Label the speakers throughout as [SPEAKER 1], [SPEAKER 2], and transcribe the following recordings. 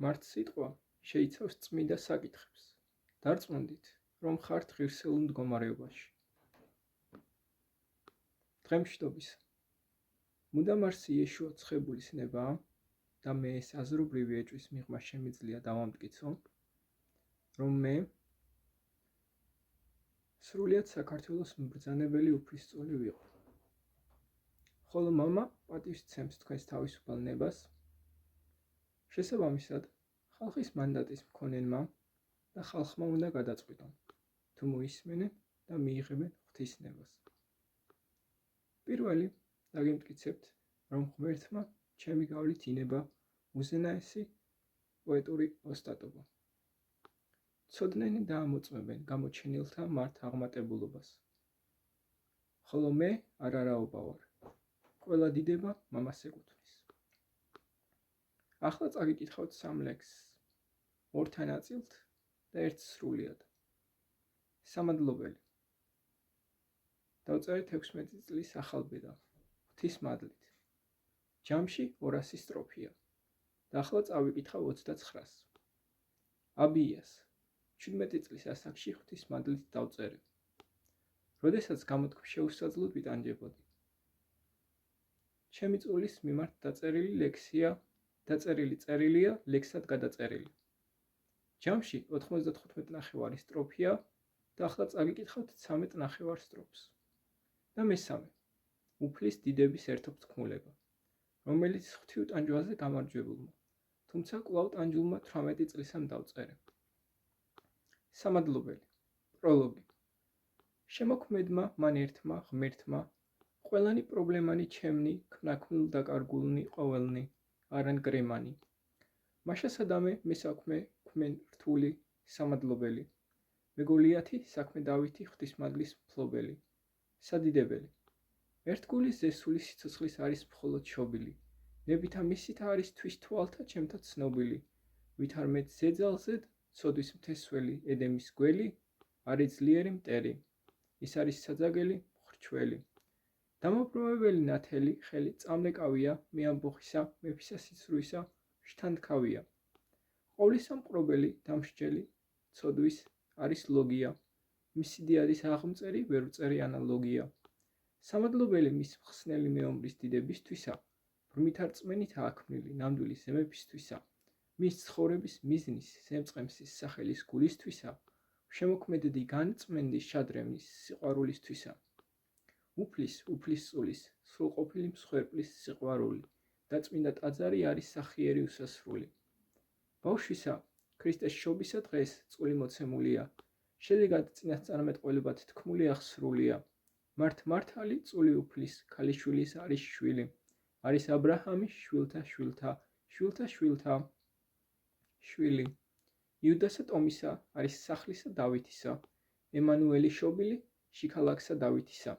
[SPEAKER 1] მართ სიტყვა შეიცავს წმიდა საკითხებს. დარწმუნდით, რომ ხართ ღირსეულ მდგომარეობაში. დღემშვიდობისა. მუდამ არსი იეშუა ცხებულის ნებაა და მე ეს აზრობრივი ეჭვის მიღმა შემიძლია დავამტკიცო, რომ მე სრულიად საქართველოს mbრძანებელი უფლისწული ვიყო. ხოლო მამა პატივსცემს თქვენს თავისუფალ ნებას, შესაბამისად, ხალხის მანდატის მქონენმა და ხალხმა უნდა გადაწყვიტონ, თუ მოისმენენ და მიიღებენ ღვთის ნებას. პირველი, დაგემტკიცებთ, რომ ღმერთმა ჩემი გავლით ინება უზენაესი პოეტური ოსტატობა. ცოდნენი დაამოწმებენ გამოჩენილთა მართ აღმატებულობას. ხოლო მე არარაობა ვარ. ყველა დიდება მამას ეკუთვნის. ახლა წაგიკითხავთ 3 ლექსს, 2 თანაწილთ და 1 სრულიად. სამადლობელი. დავწერეთ 16 წლის ახალბედა, ღვთის მადლით. ჯამში 200 სტროფია და ახლა წავიკითხავ 29-ს. აბიას 17 წლის ასაკში ღვთის მადლით დავწერე. როდესაც გამოთქვი შეუსაძლოდ ვიტანჯებოდი. ჩემი წულის მიმართ დაწერილი წერილია ლექსად გადაწერილი. ჯამში 95 სტროფია და ახლა წაგიკითხავთ 13 სტროფს. და მესამე, უფლის დიდების ერთობთქმულება, რომელიც ღვთივ ტანჯვაზე გამარჯვებულმა, თუმცა კვლავ ტანჯულმა 18 წლისამ დავწერე. სამადლობელი. პროლოგი. შემოქმედმა მან ერთმა ღმერთმა ყველანი პრობლემანი ჩემნი ქნაქმნილ დაკარგულნი ყოველნი არანგრემანი. მაშა სადამე მესაქმე ქმენ რთული სამადლობელი. მეგოლიათი საქმე დავითი ღვთისმადლის მფლობელი. სადიდებელი. ერთგული ზესული სიცოცხლის არის მხოლოდ შობილი. ნებითა მისითა არის თვის თვალთა ჩემთა ცნობილი. ვით არ მეც ზეძალზედ ცოდვის მთესველი ედემის გველი, არის ძლიერი მტერი. ის არის საძაგელი მხრჩველი. დამობრმავებელი ნათელი ხელი წამლეკავია, მე ამბოხისა, მეფისა სიცრუისა, შთანთქავია. ყოვლისა მყრობელი დამსჯელი ცოდვის არის ლოგია. მისი დიადის აღმწერი ვერ ვწერი ანალოგია. სამადლობელი მის მხსნელი მეომრის დიდებისთვისა, ბრმით არ წმენით ააქმნილი ნამდვილი ზემებისთვისა, მის ცხოვრების მიზნის ზემწყემსის სახელის გულისთვისა, შემოქმედდი განწმენდი შადრემის სიყვარულისთვისა. უფლისწულის, სრულყოფილი მსხვერპლის სიყვარული და წმინდა ტაძარი არის სახიერი უსასრული. ბავშვისა, ქრისტეს შობისა დღეს წული მოცემულია, შედეგად წინასწარმეტყველებად თქმული აღსრულია. მართალი წული უფლის, ქალიშვილის არის შვილი, არის აბრაჰამის შვილთა შვილი. იუდასა ტომისა არის სახლისა დავითისა, ემანუელი შობილი შიქალაკსა დავითისა.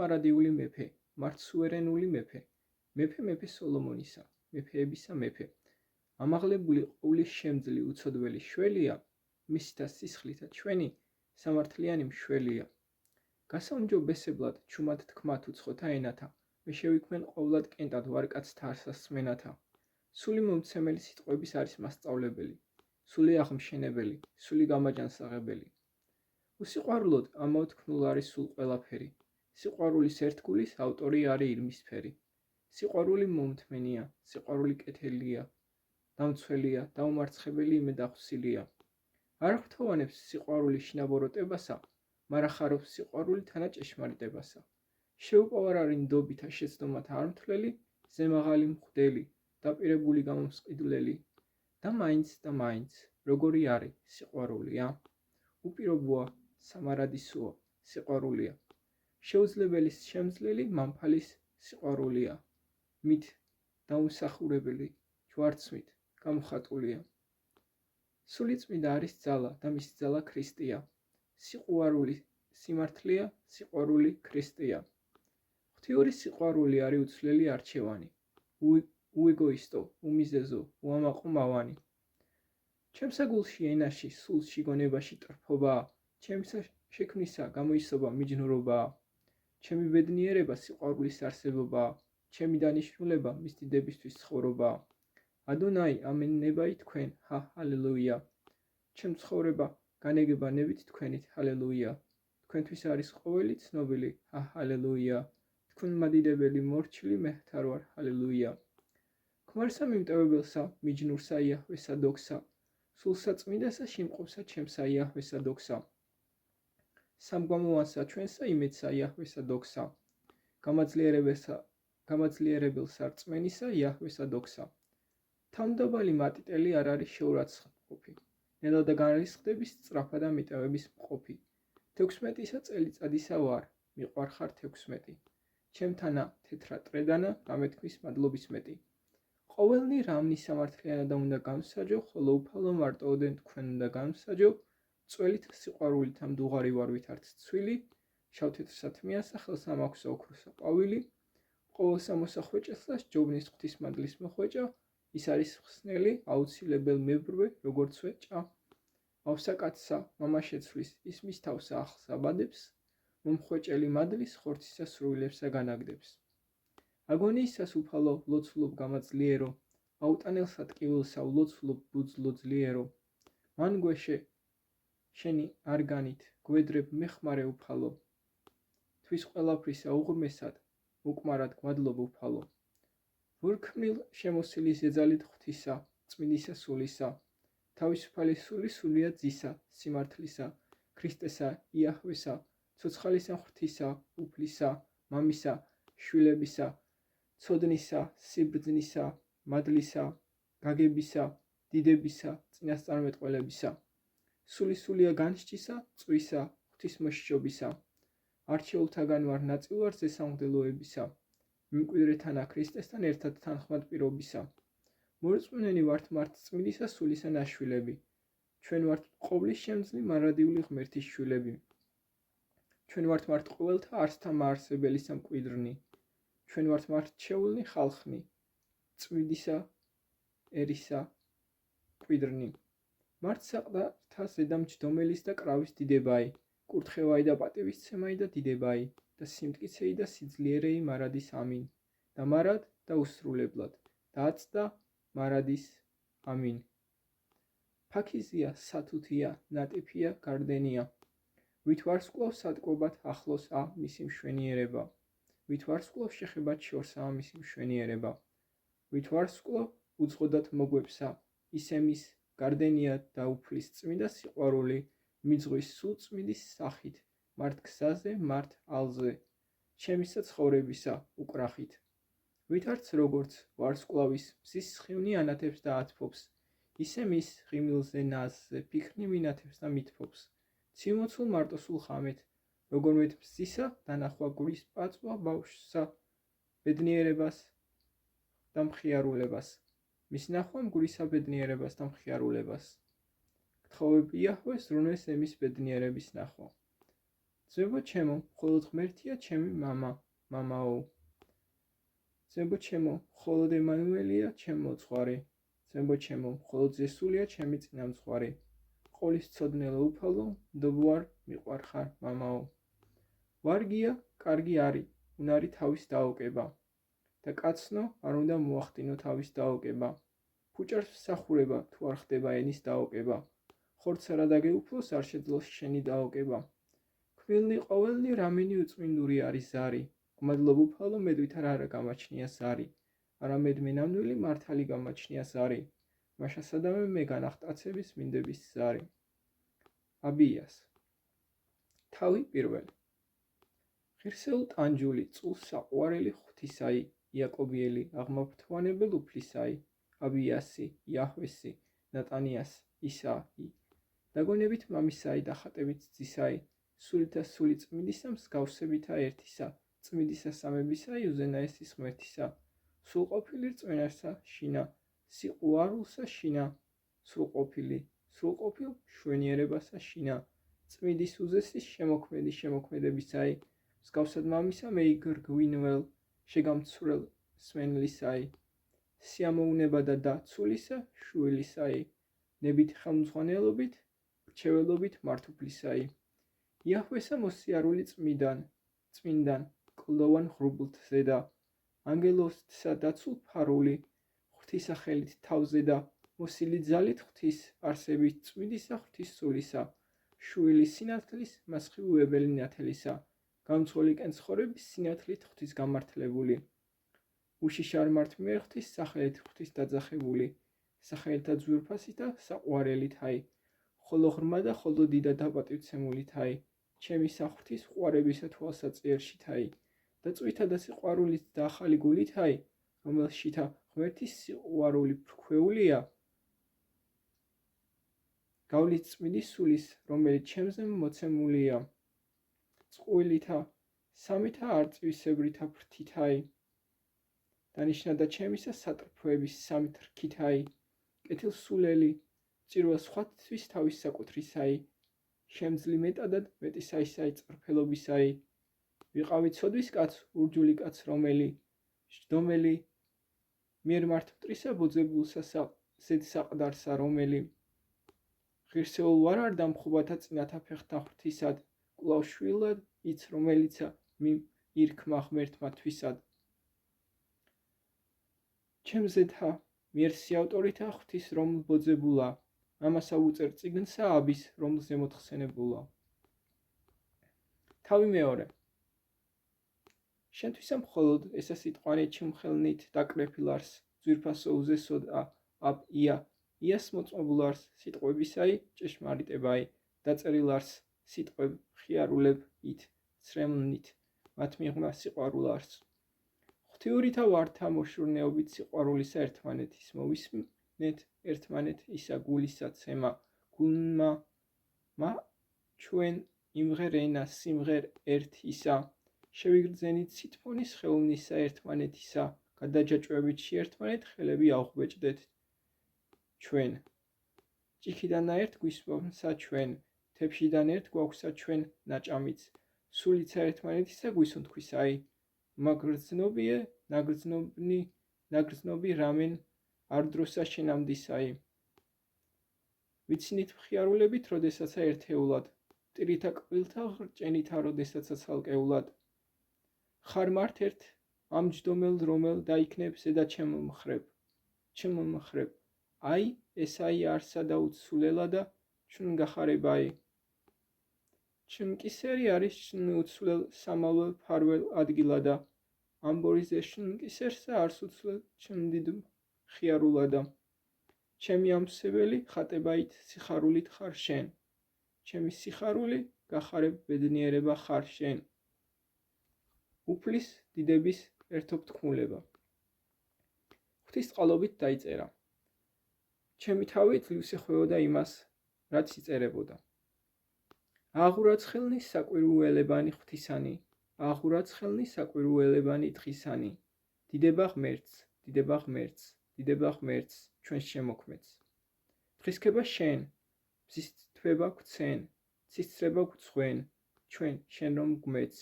[SPEAKER 1] მარადიული მეფე, სუვერენული მეფე, მეფე სოლომონისა, მეფეებისა მეფე. ამაღლებული ყოვლის შემძლი უცოდველი შველია, მისთა სისხლითა ჩვენი სამართლიანი მშველია. გასაუმჯობესებლად ჩუმად თქმათ უცხოთა ენათა, მე შევიქმენ ყოვლად კენტად ვარკაცთა არსასმენათა. სული მომცემელი სიტყვების არის მასწავლებელი, სული აღმშენებელი, სული გამაჯანსაღებელი. უსიყვარულოდ ამაოთქმულ არის სულ ყველაფერი. სიყვარულის ერთგულის ავტორი არის ირმისფერი. სიყვარული მომთმენია, სიყვარული კეთილია, დამცველია, დაუმარცხებელი იმედახსილია. არ ღვთოვანებს სიყვარული შინაბოროტებასა, მარა ხარობს სიყვარული თანა ჭეშმარიტებასა. შეუპოვარ არის ნდობითა შეცდომათა არმთვლელი, ზემაღალი მღვდელი, დაპირებული გამომსყიდვლელი. და მაინც, როგორი არის სიყვარულია? უპირობოა, სამარადისოა, სიყვარულია. შეუძლებელის შემძლელი მამფალის სიყვარულია. მით დაუმსახურებელი, ჯვარცმით გამოხატულია. სული წმინდა არის ძალა და მის ძალა ქრისტია. სიყვარული სიმართლეა, სიყვარული ქრისტეა. ღვთიური სიყვარული არის უცვლელი არჩევანი, უეგოისტო, უმიზეზო, უამაყო მავანი. ჩემსა გულში ენაში, სულში გონებაში ტრფობაა, ჩემსა შექმნისა გამოისობა მიჯნურობაა. ჩემი ბედნიერება სიყვარულის არსებობაა, ჩემი დანიშნულება მის დიდებისთვის ცხოვრობაა. ადონაი ამენნებაი თქვენ, ჰალელუია. ჩემ ცხოვრება განეგებანებით თქვენით, ჰალელუია. თქვენთვის არის ყოველი ცნობილი, ჰალელუია. თქვენ მადიდებელი მორჩილი მეჰთარ ვარ, ჰალელუია. ქმარსა მიმტევებელსა, მიჯნურსა იაჰვესა დოქსა, სულსა წმიდასა შემყოფსა ჩემსა იაჰვესა დოქსა. სამგვამოვანსა ჩვენსა იმედსა იაჰვესა დოქსა. გამაძლიერებელსა რწმენისა იაჰვესა დოქსა. თავმდაბალი მატიტელი არ არის შეურაცხმყოფი. ნელა და განრისხდების სწრაფა და მიტევების მყოფი. 16 წელიწადისა ვარ, მიყვარხარ 16. ჩემთანა თეთრა ტრედანა გამეთქმის მადლობის მეტი. ყოველნი რამნი სამართლიანად უნდა გამსაჯო, ხოლო უფალო მარტოოდენ თქვენ უნდა გამსაჯო, წველით სიყვარულით ამ დუღარი ვარ ვითართ ცვილი, შავთეთრსა თმიასა ხელსა მაქვსა ოქროსა ყვავილი, ყოველსა მოსახვეჭესა ჯობნის ღვთის მადლის მოხვეჭა, ის არის ხსნელი, აუცილებელ მებრვე, როგორც ვეჭა. ავსა კაცსა მამა შეცვლის, ის მის თავსა ახლსა ბადებს, მომხვეჭელი მადლის ხორცისა სრულებსა განაგდებს. აგონიისას უფალო ლოცულობ გამაძლიერო, აუტანელსა ტკივილსა ულოცულობ ბუძლო ძლიერო. მან გვეშე შენი არგანით გვედრებ მეხმარე უფალო. თვის ყველაფრისა უღრმესად უკმარად გვადლობ უფალო. ვურქმნილ შემოსილი ზეძალით ღვთისა, წმინდისა სულისა, თავისუფალი სული სულია ძისა, სიმართლისა, ქრისტესა, იაჰვესა, ცოცხალისა ღვთისა, უფლისა, მამისა, შვილებისა, ცოდნისა, სიბრძნისა, მადლისა, გაგებისა, დიდებისა, წინასწარმეტყველებისა. სული სულია განსჯისა, წვისა, ღვთისმოშიშობისა. არჩეულთაგან ვარ ნაწილვარ ზესამღვდელოებისა. მემკვიდრეთანა ქრისტესთან ერთად თანხმად პირობისა. მორწმუნენი ვართ მართ წმინდისა სულისა ნაშვილები. ჩვენ ვართ ყოვლის შემძლი მარადიული ღმერთის შვილები. ჩვენ ვართ მართ ყოველთა არსთა მაარსებელისა მკვიდრნი. ჩვენ ვართ მართ შეულნი ხალხნი. წმინდისა ერისა მკვიდრნი. მართ საყდართა ზედამჯდომელის და კრავის დიდებაი, კურთხევაი და პატივისცემაი და დიდებაი, და სიმტკიცეი და სიძლიერეი მარადის ამინ. და მარად და უსრულებლად, და აწდა მარადის ამინ. ფაქიზია, სათუთია, ნატიფია, გარდენია. ვით ვარსკვლავს სატკობად ახლოს მისი მშვენიერება. ვით ვარსკვლავს შეხებად შორსა მისი მშვენიერება. ვით ვარსკვლავ უძღოდათ მოგვებსა, ისემის გარდენია და უფლის წმინდა სიყვარული, მიძღვის სულ წმინდის სახით, მართ გზაზე, მართ ალზე, ჩემისა ცხოვრებისა უკრახით. ვითარც როგორც ვარსკვლავის მზის სხივნი ანათებს და ათფობს, ისე მის ღიმილზე ნაზზე ფიქრნი მინათებს და მithფობს. ცივმოცულ მარტოსულ ხამეთ, როგორმეთ მზისა დანახვა გვრის პაწვა ბავშვსა ბედნიერებას და მხიარულებას. მის ნახვამ გვრისა ბედნიერებას და მხიარულებას. გთხოვებ იაჰვეს ზრუნვეს ემის ბედნიერების ნახვა. ძმებო ჩემო, მხოლოდ ღმერთია ჩემი მამაო. ძმებო ჩემო, მხოლოდ ემანუელია ჩემ მოძღვარი. ძმებო ჩემო, მხოლოდ ზესულია ჩემი წინამძღვარი. ყოლის ცოდნელო უფალო, მდობ ვარ მიყვარხარ მამაო. ვარგია, კარგი არი, უნარი თავის დაოკება. და კაცნო არ უნდა მოახდინო თავის დაოკება. ფუჭარს მსახურება თუ არ ხდება ენის დაოკება. ხორცსა რა დაგეუფლოს არ შეძლოს შენი დაოკება. ქმილნი ყოველნი რამენი უწმინდური არის ზარი. გმადლობ უფალო, მედვითარ არა გამაჩნია ზარი. არამედ მენამდვილი მართალი გამაჩნია ზარი. მაშასადამე მე განახტაცების მინდების ზარი. აბიას. თავი პირველი. ღირსეულ ტანჯული, წულს საყვარელი ღვთისაი, იაკობიელი, აღმაფრთოვანებელ უფლისაი, აბიასი, იაჰვესი, ნატანიას, ისაი, დაგონებით მამისაი და ხატებით ძისაი, სულითა სული წმინდისა მსგავსებითა ერთისა, წმინდისა სამებისაი უზენაესის ღმერთისა, სრულყოფილი რწმენასა შინა, სიყვარულსა შინა, სრულყოფილ მშვენიერებასა შინა, წმინდის უზესის შემოქმედი შემოქმედებისაი, მსგავსად მამისა მეიგრგვინვალ შეგამცვრელ სმენლისაი, სიამოვნება და დაცულისა შვილისაი, ნებით ხელმძღვანელობით, რჩეველობით მართუფლისაი. იაჰვესა მოსიარული წმინდან, კლდოვან ღრუბლთზედა, ანგელოსთსა დაცულ ფარული, ღვთისახელით თავზე და მოსილი ძალით ღვთის არსებით წვიდისა ღვთის სულისა, შვილის სინათლის მასხივუებელი ნათელისა, გამძღოლი კენცხოვების სინათლით ღვთის გამართლებული, უშიშარ მართმიერ ღვთის სახელით ღვთის დაძახებული, სახელთა ძვირფასით და საყვარელით აი, ხოლო ღრმა და ხოლო დიდა დაპატივცემულით აი, ჩემი საღვთის ყვარებისა თვალსაწიერშით აი, და წვითა და სიყვარულით და ახალი გულით აი, რომელშითა ღმერთის სიყვარული ფრქვეულია, გავლით წმინდის სულის, რომელიც ჩემზე მოცემულია, წყვილითა, სამითა არწივისებრითა ფრთით აი, დანიშნა და ჩემისა სატრფოების სამით რქით აი, კეთილსულელი, წირვა სხვათვის თავის საკუთრის აი, შემძლი მეტადად მეტისაი წრფელობისაი, ვიყავით ცოდვის კაც, ურჯული კაც რომელი, ჯდომელი, მიერ მართმტრისა ბოძებულსა ზედ საყდარსა რომელი, ღირსეულ ვარ არ დამხობათა წინათა ფეხთა ღვთისად, კვლავ შვილად იც რომელიცა მირქმა ღმერთმა თვისად. ჩემზეთა მიერსი ავტორითა ღვთის რომლ ბოძებულა, ამასა უწერ წიგნსა აბის რომლზე მოთხსენებულა. თავი მეორე. შენთვისა მხოლოდ ესა სიტყვანი ჩიმხელნით დაკრეფილ არს, ძვირფასო უზესოდ აბ იას მოწმობულ არს, სიტყვებისაი ჭეშმარიტებაი, დაწერილ არს სიტყვებ ხიარულებ ით ცრემლნით, მათ მიღმა სიყვარულ არს. ღვთიურითა ვართა მოშურნეობით სიყვარულისა ერთმანეთის მოვისმენთ ერთმანეთ ისა გულისა ცემა, გულმა ჩვენ იმღერ ენა სიმღერ ერთ ისა, შევიგრძენით სითფონის ხელვნისა ერთმანეთისა, გადაჯაჭვებით შეერთმანეთ ხელები ავღვბეჭდეთ ჩვენ. ჭიქიდან ერთ გვისმომსა ჩვენ, თებშიდან ერთ გვაქვსა ჩვენ ნაჭამიც, სულიცა ერთმანეთისა გვისუნთქვისაი, მაგრძნობიე ნაგრძნობი რამენ არ დროსა შენამდისაი. ვიცინით მხიარულებით როდესაცა ერთეულად, ტირითა კბილთა ხრჭენითა როდესაცა ცალკეულად. ხარ მართ ერთ ამჯდომელ რომელ დაიქნებ ზედა ჩემმხრებ, აი ესაი არსა და უცულელა და ჩვენ გახარებაი. ჩნკისერი არის ჩნ უცვლელ სამალველ ფარველ ადგილადა, ამბორიზე შნკისერსა არს უცვლელ ჩნდიდ ხიარულადა. ჩემი ამსებელი ხატებაით სიხარულით ხარ შენ, ჩემი სიხარული გახარებ ბედნიერება ხარ შენ. უფლის დიდების ერთობთქმულება. ღვთისწყალობით დაიწერა. ჩემი თავი ძლივს ეხვეოდა იმას, რაც იწერებოდა. აღურაც ხელნის საკვირუელებანი ღვთისანი, აღურაც ხელნის საკვირუელებანი თხისანი, დიდება ღმერთს, დიდება ღმერთს, დიდება ღმერთს, ჩვენს შემოქმედს. დღისქება შენ, მზისთვება გვცენ, ცისწრება გვცხვენ, ჩვენ შენ რომ გვმეც.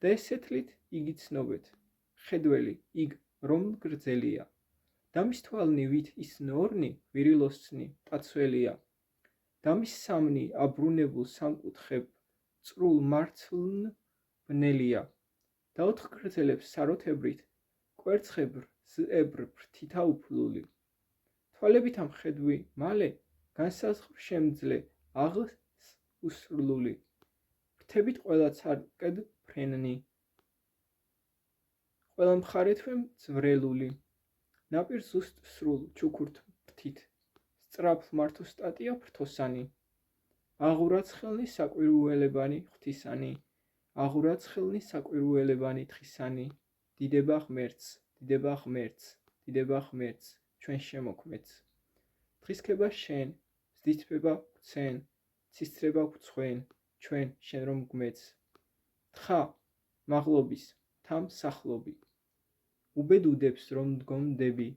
[SPEAKER 1] და ესეთლით იგი ცნობეთ, ხედველი იგ რომლ გრძელია, დამის თვალნი ვით ის ნორნი ვირილოსცნი ტაცველია, დამის სამნი აბრუნებულ სამკუთხედ წრულ მარცვლნ ბნელია, და ოთხ გრძელებს საროთებრით კვერცხებრ ზებრ ფრთითა უფლული. თვალებით ამ ხედვი მალე განსაზღვრ შემძლე აღლს უსრლული, ფრთებით ყველა ცარკედ ფრენნი, ყველა მხარეთვე მძვრელული, ნაპირ ზუსტ სრულ ჩუქურთ ფრთით, სწრაფ მართოსტატია ფრთოსანი, აღურაც ხელნის საკვირუელებანი ღვთისანი, აღურაც ხელნის საკვირუელებანი თხისანი, დიდება ღმერთს, დიდება ღმერთს, დიდება ღმერთს, ჩვენ შემოქმედს. დღისქება შენ, მზდითვება გვცენ, ცისწრება გვცხვენ, ჩვენ შენ რომ გვმეც. თხა მაღლობის, თამ სახლობი, უბედ უდებს რომ დგომდები,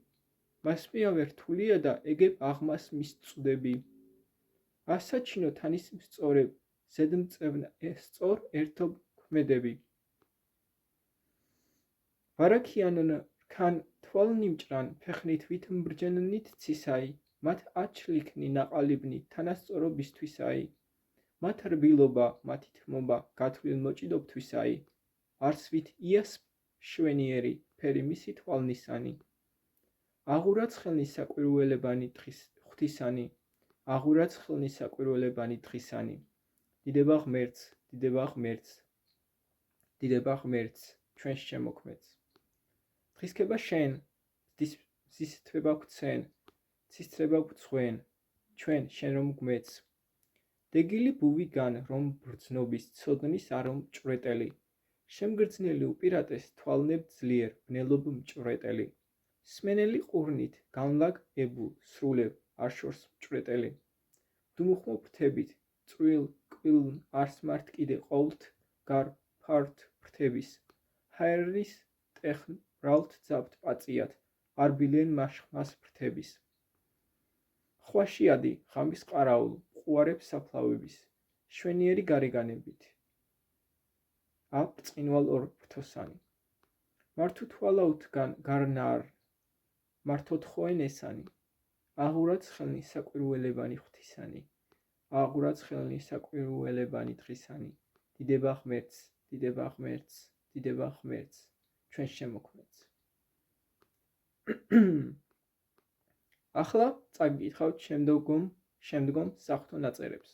[SPEAKER 1] მასპიავე რთულია და ეგებ აღმას მისწვდები. ასაჩინო თანის მსწორებ, ზედმწევნა სწორ ერთობ ქმედები. ვარაქიანონ რქან თვალნი მჭრან, ფეხნით ვით მბრჯენნით ცისაი, მათ აჩლიქნი ნაყალიბნი თანასწორობისთვისაი, მათ რბილობა, მათი თმობა გათვლილ მოჭიდობთვისაი, არს ვით იას შვენიერი ფერი მისი თვალნისანი. აღურაც ხელნის საკვირველებანი ღვთისანი, აღურაც ხელნის საკვირველებანი დღისანი, დიდება ღმერთს, დიდება ღმერთს, დიდება ღმერთს, ჩვენს შემოქმედს. დღისქება შენ, ზისთვება გვცენ, ცისთრება გვცხვენ, ჩვენ შენ რომ გვმეც. დეგილი ბუვიგან რომ ბრძნობის ცოდნის არომ ჭვრეტელი, შემგრძნელი უპირატეს თვალნებ ძლიერ ბნელობ მჭვრეტელი, სმენელი ყურნით განლაგ ებულ სრულებ არ შორს მჭვრეტელი, დუმუხმო ფრთებით წვრილ კვილ არსმართ კიდე ყოვლთ გარ ფართ ფრთების, ჰაერის ტეხნ ბრალთ ძაბთ პაწიათ, არ ბილენ მას ფრთების. ხვაშიადი ღამის ყარაულ, ყუარებ საფლავების, შვენიერი გარეგანებით. აბ წინვალ ორ ფრთოსანი. მართუ თვალაუთ გარნარ, მართოთხოენ ესანი. აღურაც ხელნის საკვირველებანი ღვთისანი, აღურაც ხელნის საკვირველებანი დღისანი, დიდება ღმერთს, დიდება ღმერთს, დიდება ღმერთს, ჩვენს შემოქმედს. ახლა წაგიკითხავთ შემდგომ საღვთო ნაწერებს.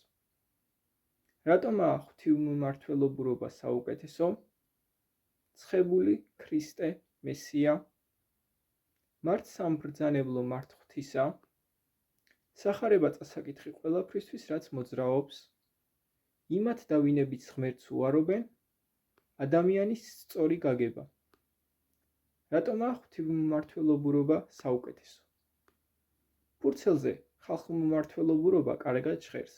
[SPEAKER 1] რატომაა ღვთივმმართველობა საუკეთესო? ცხებული ქრისტე მესია, მართ სამბრძანებლო მართ ღვთისა, სახარება წასაკითხი ყველაფრისთვის, რაც მოძრაობს, იმათ და ვინებიც ღმერთს უარობენ, ადამიანის სწორი გაგება. რატომაა ღვთივმმართველობა საუკეთესო? ფურცელზე ხალხმმართველობა კარგად ჟღერს,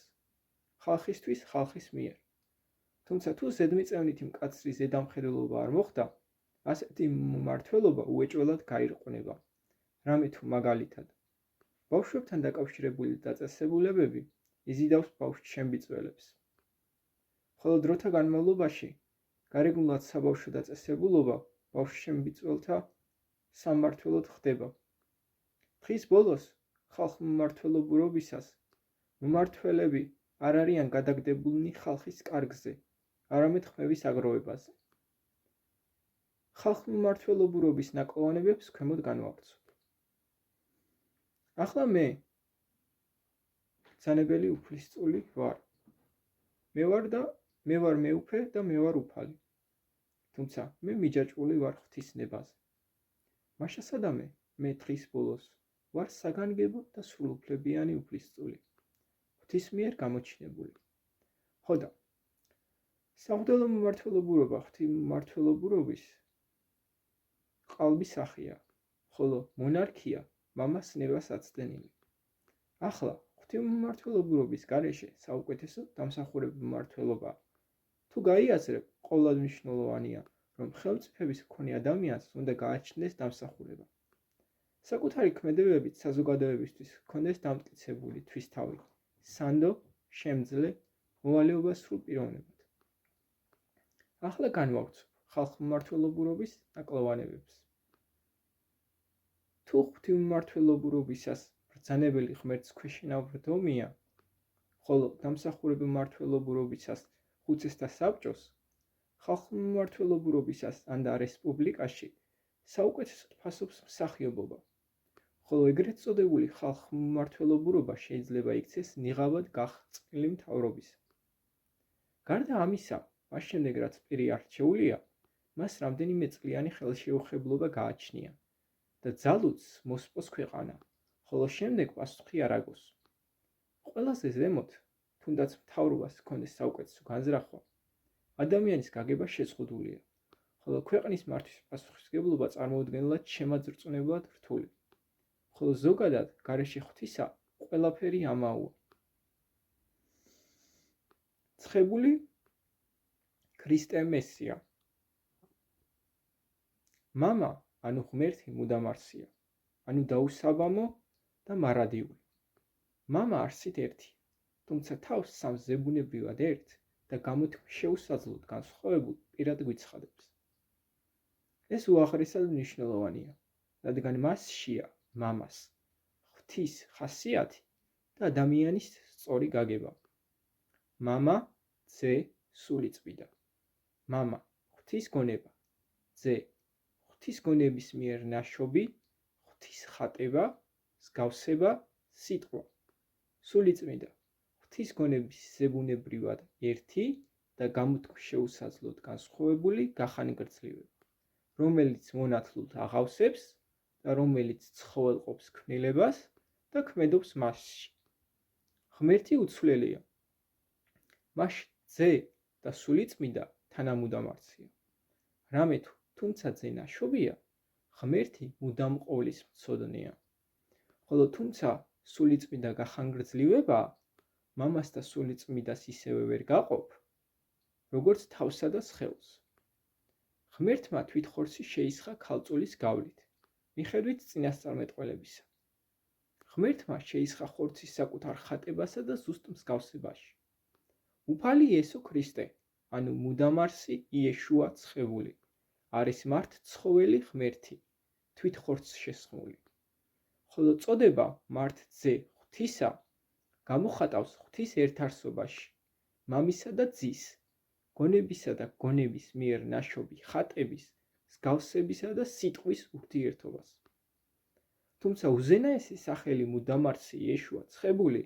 [SPEAKER 1] ხალხისთვის ხალხის მიერ. თუმცა თუ ზედმიწევნითი მკაცრი ზედამხედველობა არ მოხდა, ასეთი მმართველობა უეჭველად გაირყვნება. რამე თუ მაგალითად, ბავშვებთან დაკავშირებული დაწესებულებები იზიდავს ბავშვ შემბიწველებს. ხოლო დროთა განმავლობაში გარეგნულად საბავშვო დაწესებულება ბავშვ შემბიწველთა სამმართველოდ ხდება. დღის ბოლოს ხალხმმართველობისას მმართველები არ არიან გადაგდებულნი ხალხის კარგზე, არამედ ხმების აგროვებაზე. ხალხმმართველობის ნაკლოვანებებს ქვემოთ განვავრცობ. ახლა მე ბრძანებელი უფლისწული ვარ. მე ვარ მეუფე და მე ვარ უფალი. თუმცა მე მიჯაჭვული ვარ ღვთის ნებაზე. მაშასადა მე დღის ბოლოს ვარ საგანგებო და სრულუფლებიანი უფლისწული, ღვთის მიერ გამოჩინებული. ხოდა საღვთო მმართველობა ღვთისმმართველობის ყალბის სახეა, ხოლო მონარქია მამას ნებას აცდენილი. ახლა ღვთისმმართველობის გარეშე საუკეთესო დამსახურებო მმართველობაა. თუ გაიაზრებ, ყოვლად მნიშვნელოვანია, რომ ხელმწიფების მქონე ადამიანს უნდა გააჩნდეს დამსახურება. საკუთარი ქმედებებით საზოგადოებისთვის ჰქონდეს დამტკიცებული თვისთავი, სანდო, შემძლე, მოვალეობა სრულ პიროვნებად. ახლა განვავრცობ ხალხმმართველობის ნაკლოვანებებს. თუ ღვთისმმართველობისას ბრძანებელი ღმერთს ქვეშინავრდომია, ხოლო დამსახურებო მმართველობისას ხუცესთა საბჭოს, ხალხმმართველობისას ან და რესპუბლიკაში საუკეთესოდ ფასობს მსახიობობა, ხოლო ეგრეთ წოდებული ხალხმმართველობა შეიძლება იქცეს ნიღაბად გაყრწნილი მთავრობისა. გარდა ამისა, მას შემდეგ რაც პირი არჩეულია, მას რამდენიმე წლიანი ხელშეუხებლობა გააჩნია და ძალუც მოსპოს ქვეყანა, ხოლო შემდეგ პასუხი არ აგოს. ყველაზე ზემოთ, თუნდაც მთავრობას ჰქონდეს საუკეთესო განზრახვა, ადამიანის გაგება შეზღუდულია, ხოლო ქვეყნის მართვის პასუხისმგებლობა წარმოუდგენლად შემაძრწუნებლად რთული, ხოლო ზოგადად გარეშე ღვთისა ყველაფერი ამაოა. ცხებული ქრისტე მესია. მამა, ანუ ღმერთი მუდამარსია, ანუ დაუსაბამო და მარადიული. მამა არსით ერთი, თუმცა თავს სამს ზებუნებრივად ერთ და გამოთქმ შეუსაძლოდ განსხვავებულ პირად გვიცხადებს. ეს უაღრესად მნიშვნელოვანია, რადგან მასშია მამას, ღვთის ხასიათი და ადამიანის სწორი გაგება. მამა, ძე, სულიწმიდა. მამა, ღვთის გონება, ძე, ღვთის გონების მიერ ნაშობი, ღვთის ხატება, მსგავსება, სიტყვა. სულიწმიდა ღვთის გონების ზებუნებრივად ერთი და გამოთქვისშეუსაძლოდ განსხვავებული გახანგრძლივება, რომელიც მონათლულს აღავსებს და რომელიც ცხოველყოფს ქმნილებას და ქმედობს მასში. ღმერთი უცვლელია. მაშ ძე და სულიწმიდა თანამუდამარცია. რამე თუმცა ძე ნაშობია, ღმერთი მუდამ ყოვლის მცოდნეა. ხოლო თუმცა სულიწმიდა გახანგრძლივება, მამას და სულიწმიდას ისევე ვერ გაყოფ, როგორც თავსა და სხეულს. ღმერთმა თვითხორცი შეისხა ქალწულის გავლით, მიხედვით წინასწარმეტყველებისა. ღმერთმა შეისხა ხორცის საკუთარ ხატებასა და ზუსტ მსგავსებაში. უფალი იესო ქრისტე, ანუ მუდამარსი იეშუა ცხებული, არის მართ ცხოველი ღმერთი, თვითხორცს შესხმული. ხოლო წოდება მართ ძე ღვთისა გამოხატავს ღვთის ერთარსობაში, მამისა და ძის, გონებისა და გონების მიერ ნაშობი ხატების, მსგავსებისა და სიტყვის ურთიერთობას. თუმცა უზენაესი სახელი მუდამარსი იეშუა ცხებული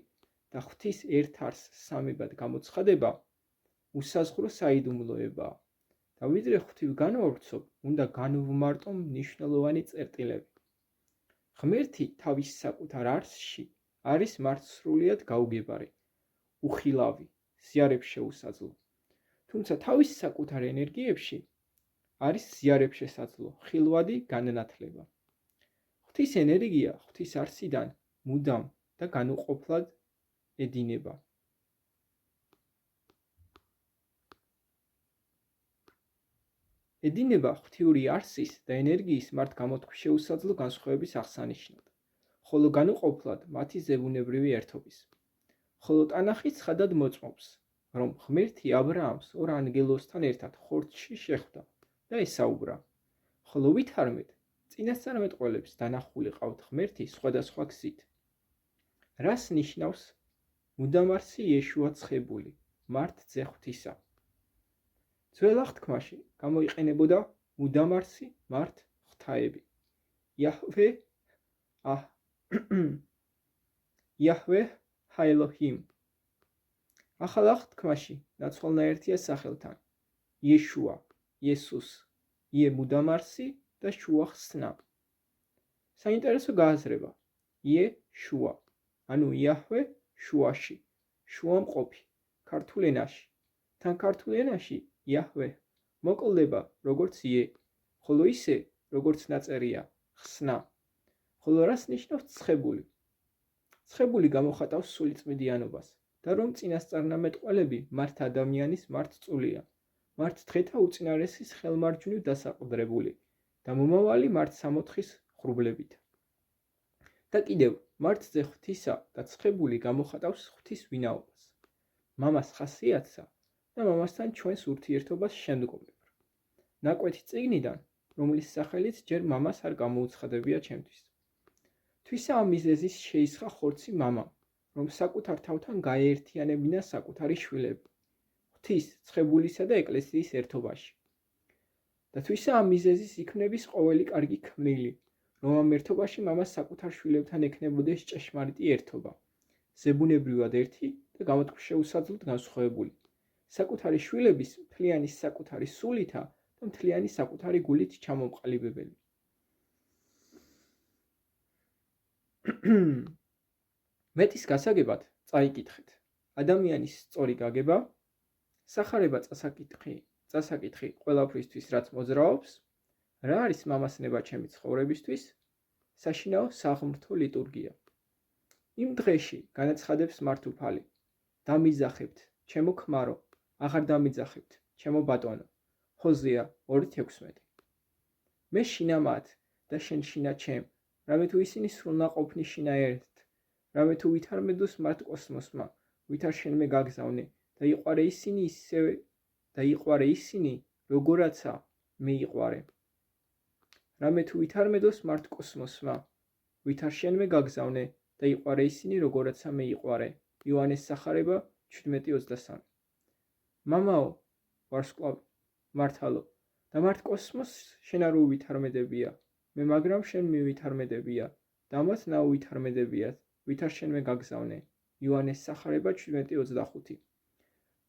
[SPEAKER 1] და ღვთის ერთარს სამებად გამოცხადება უსაზღვრო საიდუმლოებაა და ვიდრე ღვთივ განვავრცობ, უნდა განვმარტო მნიშვნელოვანი წერტილები. ღმერთი თავის საკუთარ არსში არის მართ სრულიად გაუგებარი, უხილავი, ზიარებშეუსაძლო, თუმცა თავის საკუთარ ენერგიებში არის ზიარებშესაძლო, ხილვადი განნათლება. ღვთის ენერგია ღვთის არსიდან მუდამ და განუყოფლად ედინება. ედინება ღვთიური არსის და ენერგიის მართ გამოთქვისშეუსაძლო განსხვავების აღსანიშნად, ხოლო განუყოფლად მათი ზებუნებრივი ერთობის. ხოლო ტანახი ცხადად მოწმობს, რომ ღმერთი აბრაამს ორ ანგელოსთან ერთად ხორცში შეხვდა და ესაუბრა, ხოლო ვითარმეთ წინასწარმეტყველებს დანახული ყავთ ღმერთი სხვადასხვა გზით. რას ნიშნავს მუდამარსი იეშუა ცხებული, მართ ძე ღვთისა? ძველ აღთქმაში გამოიყენებოდა მუდამარსი მართ ღვთაები, იაჰვე ჰაელოჰიმ. ახალ აღთქმაში ნაცვალნაერთია სახელთან იეშუა, იესუს, ie მუდამარსი და შუა ხსნა. საინტერესო გააზრება, ie შუა, ანუ იაჰვე შუაში, შუა მყოფი, ქართულ ენაში. თან ქართულ ენაში იაჰვე მოკლდება როგორც ie, ხოლო ისე როგორც ნაწერია ხსნა. ხოლო რას ნიშნავს ცხებული? ცხებული გამოხატავს სულიწმიდიანობას და რომ წინასწარმეტყველები მართ ადამიანის მართ წულია, მართ დღეთა უწინარესის ხელმარჯვნივ დასაყდრებული და მომავალი მართ სამოთხის ღრუბლებით. და კიდევ მართ ძე ღვთისა და ცხებული გამოხატავს ღვთის ვინაობას, მამას ხასიათსა და მამასთან ჩვენს ურთიერთობას შემდგომებრ. ნაკვეთი წიგნიდან, რომლის სახელით ჯერ მამას არ გამოუცხადებია ჩემთვის. თვისა ამ მიზეზის შეისხა ხორცი მამამ, რომ საკუთარ თავთან გაეერთიანებინა საკუთარი შვილები, ღვთის, ცხებულისა და ეკლესიის ერთობაში. და თვისა ამ მიზეზის იქმნების ყოველი კარგი ქმნილი, რომ ამ ერთობაში მამას საკუთარ შვილებთან ექნებოდეს ჭეშმარიტი ერთობა, ზებუნებრივად ერთი და გამოთქვისშეუსაძლოდ განსხვავებული, საკუთარი შვილების მთლიანი საკუთარი სულითა და მთლიანი საკუთარი გულით ჩამომყალიბებელი. მეტის გასაგებად წაიკითხეთ. ადამიანის სწორი გაგება, სახარება წასაკითხი ყველაფრისთვის, რაც მოძრაობს, რა არის მამას ნება ჩემი ცხოვრებისთვის, საშინაო საღმრთო ლიტურგია. იმ დღეში განაცხადებს მართუფალი, დამიძახებთ, ჩემო ქმარო, აღარ დამიძახებთ, ჩემო ბატონო. ჰოზია 2:16. მე შინა მათ და შენ შინა ჩემ, რამე თუ ისინი სრულნაყოფნი შინა ერთ, რამე თუ ვითარმედოს მათ კოსმოსმა, ვითარ შენმე გაგზავნე და იყვარე ისინი, როგორაცა მე იყვარე. რამე თუ ვითარმედოს მათ კოსმოსმა, ვითარ შენმე გაგზავნე და იყვარე ისინი, როგორაცა მე იყვარე. იოანეს სახარება 17:23. მამაო, ვარსკვლავი, მართალო და მართ კოსმოსს შენ არ უვითარმედებია, მე მაგრამ შენ მივითარმედებია და მათ ნაუვითარმედებიათ, ვითარ შენმე გაგზავნე. იოანეს სახარება 17:25.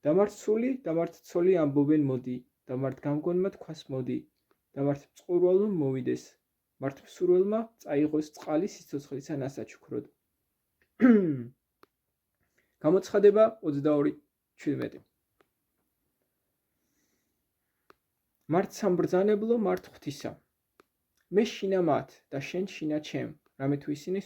[SPEAKER 1] და მართ სული და მართ ცოლი ამბობენ მოდი და მართ გამგონმა თქვას მოდი და მართ მწყურვალმა მოვიდეს, მართ მსურველმა წაიღოს წყალი სიცოცხლისა ნასაჩუქროდ. გამოცხადება 22:17. მართ სამბრძანებლო, მართ ღვთისა. მე შინა მათ და შენ შინა ჩემ, რამე თუ ისინი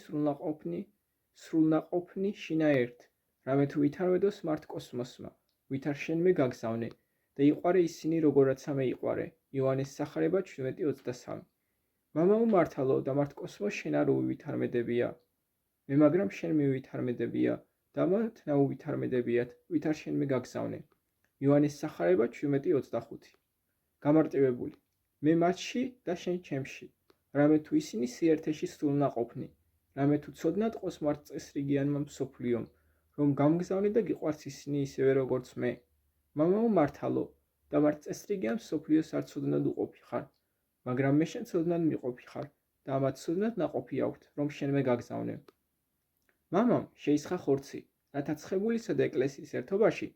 [SPEAKER 1] სრულნაყოფნი შინა ერთ, რამე თუ ვითარმედოს მართ კოსმოსმა, ვითარ შენმე გაგზავნე და იყვარე ისინი როგორაცა მე იყვარე. იოანეს სახარება 17:23. მამაო მართალო და მართ კოსმოს შენ არ უვითარმედებია, მე მაგრამ შენ მივითარმედებია და მათ ნაუვითარმედებიათ, ვითარ შენმე გაგზავნე. იოანეს სახარება 17:25. გამარტივებული. მე მათში და შენ ჩემში, რამე თუ ისინი სიერთეში სრულნაყოფნი, რამე თუ ცოდნად ყოს მართ წესრიგიანმა მსოფლიომ, რომ გამგზავნე და გიყვარს ისინი ისევე როგორც მე. მამაო მართალო და მართ წესრიგიან მსოფლიოს არ ცოდნად უყოფი ხარ, მაგრამ მე შენ ცოდნად მიყოფი ხარ და ამათ ცოდნად ნაყოფი აქვთ, რომ შენმე გაგზავნე. მამამ შეისხა ხორცი, რათა ცხებულისა და ეკლესიის ერთობაში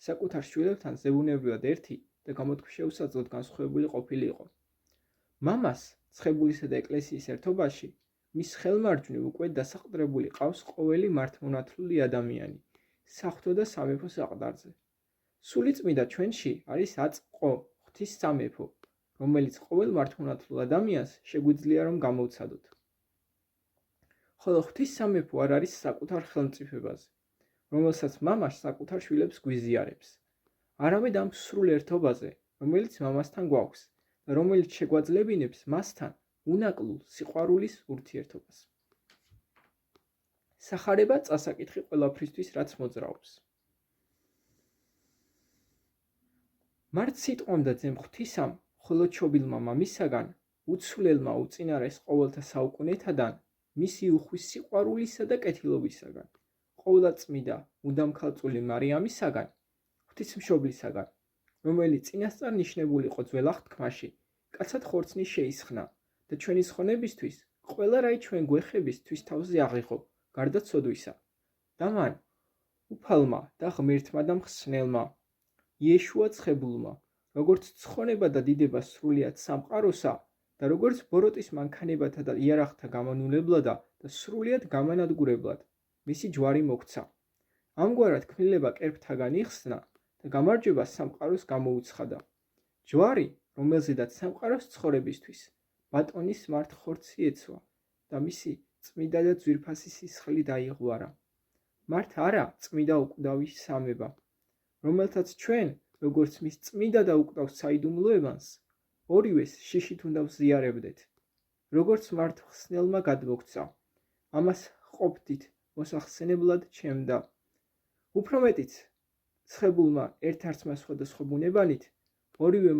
[SPEAKER 1] საკუთარ შვილებთან ზებუნებრივად ერთი და გამოთქვეშეუსაძლოდ განსხვავებული ყოფილიყო. მამას ცხებულისა და ეკლესიის ერთობაში მის ხელმარჯვნივ უკვე დასაყდრებული ყავს ყოველი მართლმონათლული ადამიანი, საღვთო და სამეფო საყდარზე. სულიწმიდა ჩვენში არის აწყო ღვთის სამეფო, რომელიც ყოველ მართლმონათლულ ადამიანს შეგვიძლია რომ გამოვცადოთ. ხოლო ღვთის სამეფო არ არის საკუთარ ხელმწიფებაზე, რომელსაც მამა საკუთარ შვილებს გვიზიარებს, არამედ ამ სრულ ერთობაზე, რომელიც მამასთან გვაქვს და რომელიც შეგვაძლებინებს მასთან უნაკლულ სიყვარულის ურთიერთობას. სახარება წასაკითხი ყველაფრისთვის, რაც მოძრაობს. მართ სიტყვამ და ძემ ღვთისამ, ხოლო ჩობილმა მამისაგან, უცვლელმა უწინარეს ყოველთა საუკუნეთადან, მისი უხვის სიყვარულისა და კეთილობისაგან, ყოვლადწმიდა მუდამქალწული მარიამისაგან, ღვთისმშობლისაგან, რომელიც წინასწარ ნიშნებულიყო ძველ აღთქმაში, კაცად ხორცნი შეისხნა და ჩვენი ხონებისთვის ყველა რაი ჩვენ გვეხების თვის თავზე აღიღო, გარდა ცოდვისა. და მან უფალმა და ღმერთმა და მხსნელმა იეშუა ცხებულმა, როგორც ცხონება და დიდება სრულიად სამყაროსა და როგორც ბოროტის მანქანებათა და იარაღთა გამანულებლადა და სრულიად გამანადგურებლად მისი ჯვარი მოქცა. ამგვარად ქმნილება კერპთაგან იხსნა და გამარჯვება სამყაროს გამოუცხადა. ჯვარი, რომელზედაც სამყაროს ცხოვრებისთვის ბატონის მართ ხორცი ეცვა და მისი წმიდა და ძვირფასი სისხლი დაიღვარა. მართ არა წმიდა უკვდავის სამება, რომელთაც ჩვენ, როგორც მის წმიდა და უკვდავ საიდუმლოებანს, ორივეს შიშით უნდა ვზიარებდეთ. როგორც მართ მხსნელმა გადმოგცა, ამას ყოფდით მოსახსენებლად ჩემდა. უფრო მეტიც, ცხებულმა ერთ-ერთმა სხვადასხვა ბუნებანით, ორივე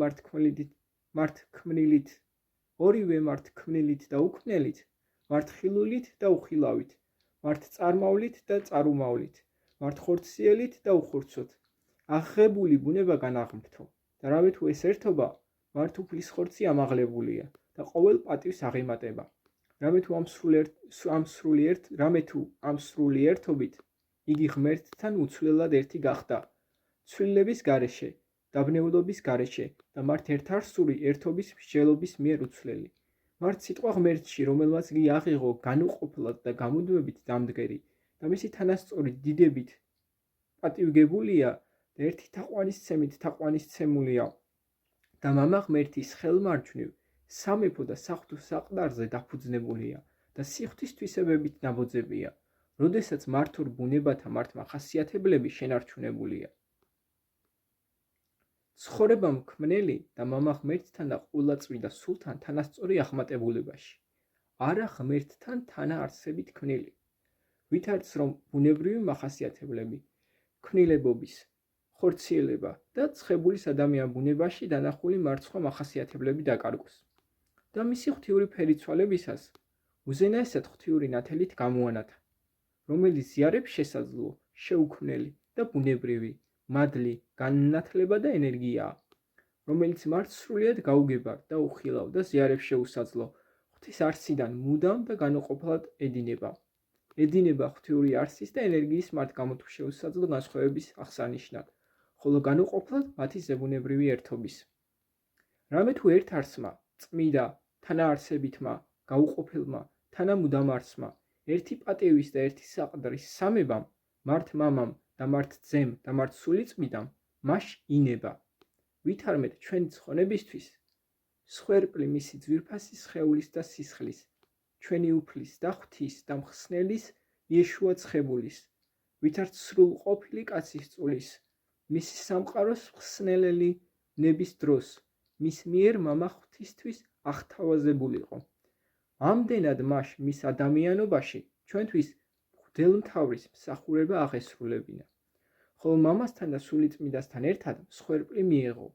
[SPEAKER 1] მართ ქმნილით და უქმნელით, მართ ხილულით და უხილავით, მართ წარმავლით და წარუმავლით, მართ ხორციელით და უხორცოთ, აღღებული ბუნება განაღმრთო და რამე თუ ეს ერთობა მართ უფლის ხორცი ამაღლებულია და ყოველ პატივს აღემატება. რამე თუ ამ სრული ერთობით იგი ღმერთთან უცვლელად ერთი გახდა, ცვლილების გარეშე, დაბნეულობის გარეშე და მართ ერთარსული ერთობის მსჯელობის მიერ უცვლელი. მართ სიტყვა ღმერთში, რომელმაც იგი აღიღო განუყოფლად და გამუდმებით დამდგერი და მისი თანასწორი დიდებით პატივგებულია და ერთი თაყვანისცემით თაყვანისცემულია და მამა ღმერთის ხელმარჯვნივ სამეფო და საღვთო საყდარზე დაფუძნებულია და სიღვთის თვისებებით ნაბოძებია, როდესაც მართურ ბუნებათა მართ მახასიათებლები შენარჩუნებულია. ცხოვრება მქმნელი და მამა ღმერთთან და ყოვლადწმიდა სულთან თანასწორი აღმატებულებაში, არა ღმერთთან თანაარსებით ქმნილი, ვითარც რომ ბუნებრივი მახასიათებლები, ქმნილებობის, ხორციელება და ცხებულის ადამიან ბუნებაში დანახული მარცხვა მახასიათებლები დაკარგოს. და მისი ღვთიური ფერიცვალებისას უზენაესად ღვთიური ნათელით გამოანათა, რომელიც ზიარებს შესაძლო, შეუქმნელი და ბუნებრივი, მადლი, განნათლება და ენერგიაა, რომელიც მართ სრულიად გაუგებარ და უხილავ და ზიარებს შეუსაძლო, ღვთის არსიდან მუდამ და განუყოფელად ედინება. ედინება ღვთიური არსის და ენერგიის მართ გამოთქვეშეუსაძლო განსხვავების აღსანიშნად, ხოლო განუყოფელად მათი ზებუნებრივი ერთობის. რამე თუ ერთ არსმა, წმიდა, თანაარსებითმა, გაუყოფილმა, თანამუდამ არსმა, ერთი პატივის და ერთი საყდრის სამებამ, მართ მამამ და მართ ძემ და მართ სულიწმიდამ, მაშ ინება. ვითარმეთ ჩვენი ცხონებისთვის, სხვერპლი მისი ძვირფასი სხეულის და სისხლის, ჩვენი უფლის და ღვთის და მხსნელის იეშუა ცხებულის, ვითართ სრულ ყოფილი კაცის წულის, მისი სამყაროს მხსნელელი ნების დროს, მის მიერ მამა ღვთისთვის აღთავაზებულიყო. ამდენად მაშ მის ადამიანობაში ჩვენთვის მღვდელმთავრის მსახურება აღესრულებინა. ხოლო მამასთან და სულიწმიდასთან ერთად მსხვერპლი მიეღო,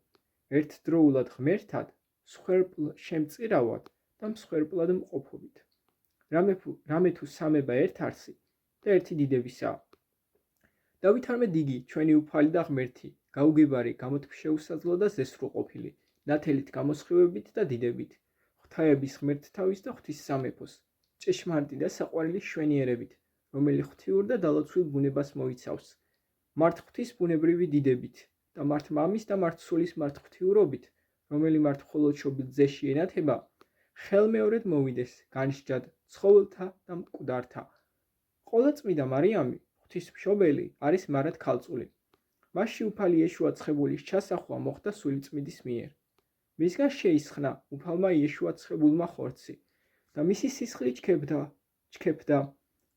[SPEAKER 1] ერთდროულად ღმერთად, მსხვერპლ შემწირავად და მსხვერპლად მყოფობით. რამე თუ სამება ერთ არსი და ერთი დიდებისაა. და ვითარმე დიდი, ჩვენი უფალი და ღმერთი, გაუგებარი, გამოთქვეშეუსაძლო და ზესრულყოფილი, ნათელით გამოსხივებით და დიდებით, ღვთაების ღმერთთავის და ღვთის სამეფოს, ჭეშმარიტი და საყვარელი შვენიერებით, რომელი ღვთიურ და დალოცვილ ბუნებას მოიცავს, მართ ღვთის ბუნებრივი დიდებით და მართ მამის და მართ სულის მართ ღვთიურობით, რომელი მართ მხოლოდ შობილ ძეში ენათება, ხელმეორედ მოვიდეს განსჯად ცხოველთა და მკვდართა. ყოლა წმიდა მარიამი, ღვთის მშობელი, არის მარად ქალწული. მასში უფალი იეშუა ცხებულის ჩასახვა მოხდა სულიწმიდის მიერ. მისგან შეისხნა უფალმა იეშუა ცხებულმა ხორცი და მისი სისხლი ჩქეფდა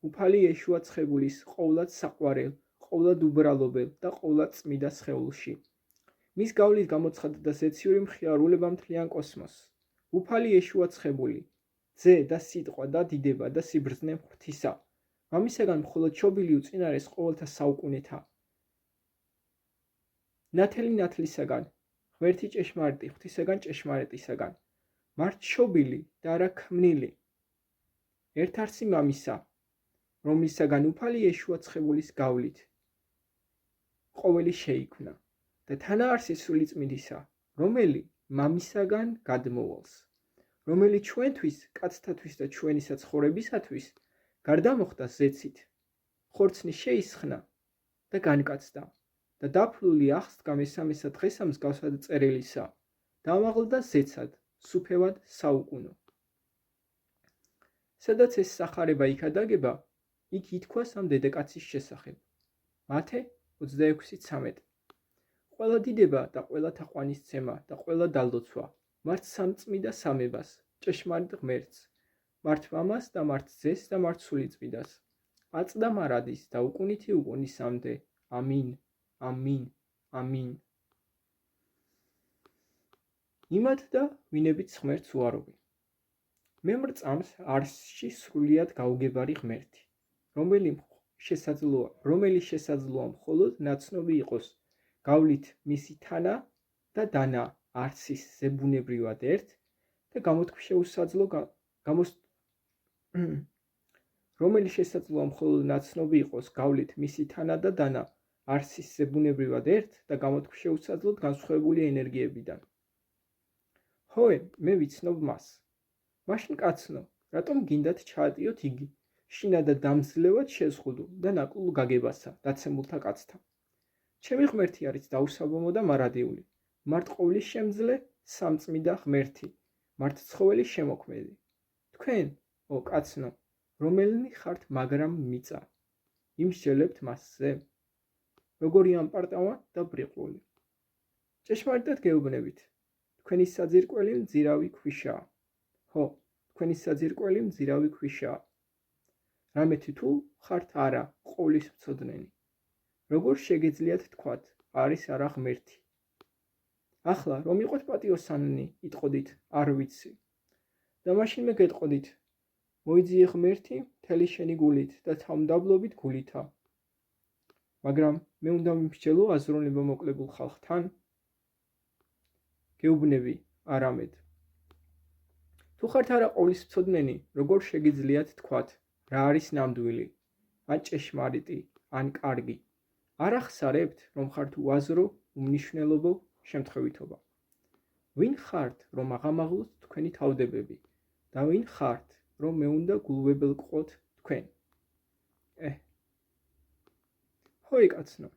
[SPEAKER 1] უფალი იეშუა ცხებულის ყოვლად საყვარელ, ყოვლად უბრალობელ და ყოვლად წმიდა სხეულში. მის გავლით გამოცხადდა ზეციური მხიარულება მთლიან კოსმოსს. უფალი იეშუა ცხებული, ძე და სიტყვა და დიდება და სიბრძნე ღვთისა, მამისაგან მხოლოდ შობილი უწინარეს ყოველთა საუკუნეთა. ნათელი ნათლისაგან, ღმერთი ჭეშმარიტი ღვთისაგან ჭეშმარიტისაგან, მართ შობილი და არა ქმნილი, ერთ არსი მამისა, რომლისაგან უფალი იეშუა ცხებულის გავლით ყოველი შეიქმნა და თანაარსი სულიწმიდისა, რომელი მამისაგან გადმოვალს, რომელიც ჩვენთვის, კაცთათვის და ჩვენი საცხოვრებისათვის გარდა მოხდა ზეცით, ხორცნი შეისხნა და განკაცდა და დაფლული აღსდგა მესამესა დღესა მსგავსად წერილისა, დამაღლდა ზეცად, სუფევად საუკუნო. სადაც ეს სახარება იქადაგება, იქ ითქვას ამ დედაკაცის შესახებ. მათე 26:13. ყველა დიდება და ყველა თაყვანისცემა და ყველა დალოცვა, მართ სამწმიდა სამებას, ჭეშმარიტ ღმერთს, მართ მამას და მართ ძეს და მართ სულიწმიდას, აწდა მარადის და უკუნითი უკუნისამდე. ამინ, ამინ, ამინ. იმად და ვინებით ღმერთს უარობი. მე მრწამს არსში სრულიად გაუგებარი ღმერთი, რომელი შესაძლოა მხოლოდ ნაცნობი იყოს გავლით მისი თანა და დანა არსის ზებუნებრივად ერთ და გამოთქვეშეუსაძლო რომელი შესაძლოა მხოლოდ ნაცნობი იყოს გავლით მისი თანა და დანა არსის ზებუნებრივად ერთ და გამოთქვეშეუსაძლოდ განსხვავებული ენერგიებიდან. ჰოე, მე ვიცნობ მას. მაშინ კაცნო, რატომ გინდათ ჩაატიოთ იგი, შინადად დამძლევად შეზღუდულ და ნაკლულ გაგებასა დაცემულთა კაცთა. ჩემი ღმერთი არის დაუსაბამო და მარადიული, მართ ყოვლის შემძლე, სამწმიდა ღმერთი, მართ ცხოველის შემოქმედი. თქვენ, ო კაცნო, რომელნი ხართ მაგრამ მიწა, იმსჯელებთ მასზე, როგორი ამპარტავა და ბრიყვული. ჭეშმარიტად გეუბნებით, თქვენი საძირკველი მძირავი ქვიშაა. ხო, თქვენი საძირკველი მძირავი ქვიშაა. რამე თუ ხართ არა ყოვლის მცოდნენი, როგორ შეგეძლიათ თქვათ, არის არა ღმერთი. ახლა რომ იყოთ პატიოსანი, იტყოდით, არ ვიცი. და მაშინ მე გეტყოდით, მოიძიე ღმერთი მთელი შენი გულით და თავმდაბლობით გულითა. მაგრამ მე უნდა მიმსჯელო აზროვნება მოკლებულ ხალხთან? გეუბნები, არამედ. თუ ხართ არა ყოვლის მცოდნენი, როგორ შეგიძლიათ თქვათ, რა არის ნამდვილი, ან ჭეშმარიტი, ან კარგი? არ ახსარებთ, რომ ხართ უაზრო, უმნიშვნელობო შემთხვევითობა. ვინ ხართ, რომ აღამაღლოთ თქვენი თავდებები, და ვინ ხართ, რომ მე უნდა გულვებელყოთ თქვენ? ჰოი კაცნო,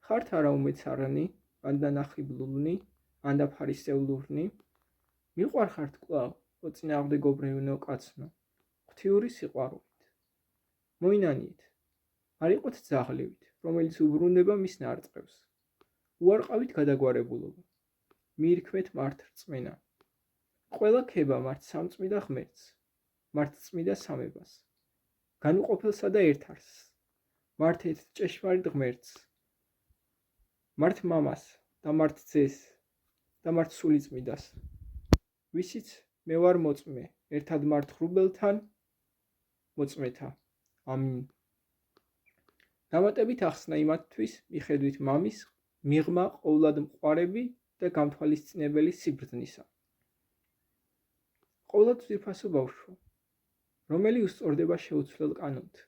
[SPEAKER 1] ხართ არა უმეცარნი, ანდა ნახიბლულნი, ანდა ფარისეულურნი, მიყვარხართ კვლავ, ოწინააღმდეგობრევნო კაცნო, ღვთიური სიყვარულით. მოინანიეთ, არ იყოთ ძაღლივით, რომელიც უბრუნდება მის ნარწყევს. უარყავით გადაგვარებულობა, მიირქმეთ მართ რწმენა. ყველა ქება მართ სამწმიდა ღმერთს, მართ წმიდა სამებას, განუყოფელსა და ერთ არსს, მართ ერთ ჭეშმარიტ ღმერთს, მართ მამას და მართ ძეს და მართ სულიწმიდას, ვისიც მე ვარ მოწმე, ერთად მართ ღრუბელთან მოწმეთა. ამინ. დამატებით ახსნა იმათთვის, მიხედვით მამის მიღმა ყოვლად მყარები და გამთვალისწინებელი სიბრძნისა. ყოვლად ძვირფასო ბავშვო, რომელი უსწორდება შეუცვლელ კანონთ,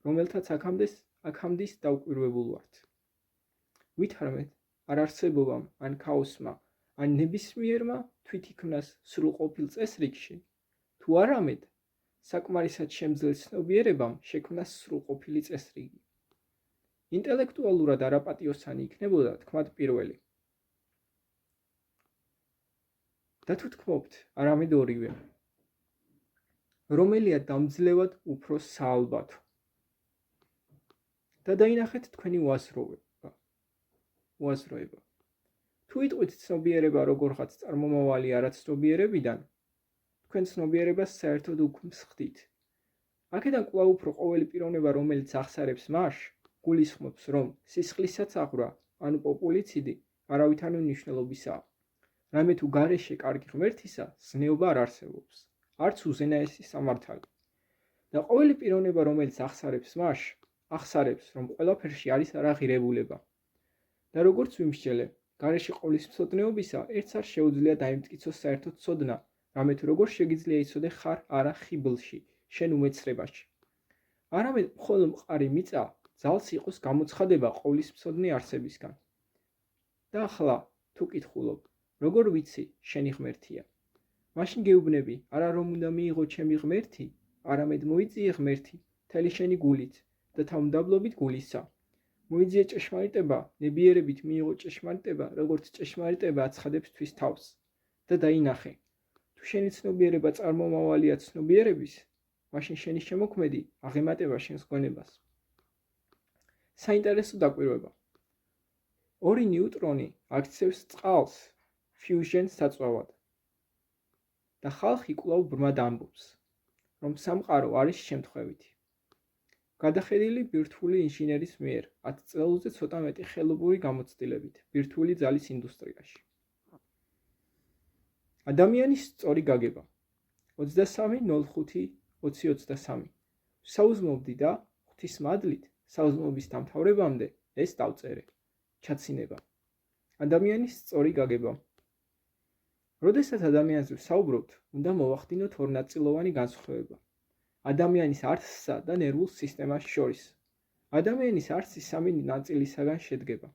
[SPEAKER 1] რომელთაც აქამდის დაუკვირვებულ ვართ. ვითარმეთ არარსებობამ, ან ქაოსმა, ან ნებისმიერმა თვითიქმნას სრულყოფილ წესრიგში, თუ არამედ საკმარისად შემძლე ცნობიერებამ შექმნას სრულყოფილი წესრიგი. ინტელექტუალურად არაპატიოსანი იქნებოდა თქმად პირველი. და თუ თქმობთ, არამედ ორივე, რომელია დამძლევად უფრო საალბათო. და დაინახეთ თქვენი უაზროება. თუ იტყვით ცნობიერება როგორღაც წარმომავალი არაცნობიერებიდან, თქვენ ცნობიერებას საერთოდ უქმს ხდით. აქედან კვლავ უფრო ყოველი პიროვნება, რომელიც ახსარებს მას, გულისხმობს, რომ სისხლისაც აღვრა, ანუ პოპულიციდი, არავითარ მნიშვნელობისაა. რამე თუ გარეშე კარგი ღმერთისა, ზნეობა არ არსებობს, არც უზენაესი სამართალი. და ყოველი პიროვნება, რომელიც ახსარებს მას, ახსარებს, რომ ყველაფერში არის არაღირებულება. და როგორც ვიმსჯელე, გარეშე ყოვლის მცოდნეობისა, ერთს არ შეუძლია დაიმტკიცოს საერთოდ ცოდნა, რამე თუ როგორ შეგიძლია იცოდე ხარ არა ხიბლში, შენ უმეცრებაში. არამედ მხოლოდ მყარი მიწა ძალს იყოს გამოცხადება ყოვლის მცოდნე არსებისგან. და ახლა თუ კითხულობ, როგორ ვიცი შენი ღმერთია? მაშინ გეუბნები, არა რომ უნდა მიიღო ჩემი ღმერთი, არამედ მოიწიე ღმერთი მთელი შენი გულით და თავმდაბლობით გულისა. მოიძიე ჭეშმარიტება, ნებიერებით მიიღო ჭეშმარიტება, როგორც ჭეშმარიტება აცხადებს თვის თავს. და დაინახე, თუ შენი ცნობიერება წარმომავალია ცნობიერების, მაშინ შენი შემოქმედი აღემატება შენს გონებას. საინტერესო დაკვირვება. ორი ნიუტრონი აქცევს წყალს ფიუჟენს საწვავად. და ხალხი კვლავ ბრმად ამბობს, რომ სამყარო არის შემთხვევითი. გადახედილი ბირთვული ინჟინერის მიერ 10 წელზე ცოტა მეტი ხელობური გამოცდილებით ბირთვული ძალის ინდუსტრიაში. ადამიანის სწორი გაგება 23.05.2023 საუზმობდი და ღვთის მადლით საუზმობის დამთავრებამდე ეს დავწერე. ჩაცინება. ადამიანის სწორი გაგება. როდესაც ადამიანზე ვსაუბრობთ, უნდა მოვახდინოთ ორნაწილოვანი განსხვავება. ადამიანის არსსა და ნერვულ სისტემას შორის. ადამიანის არსი სამი ნაწილისაგან შედგება.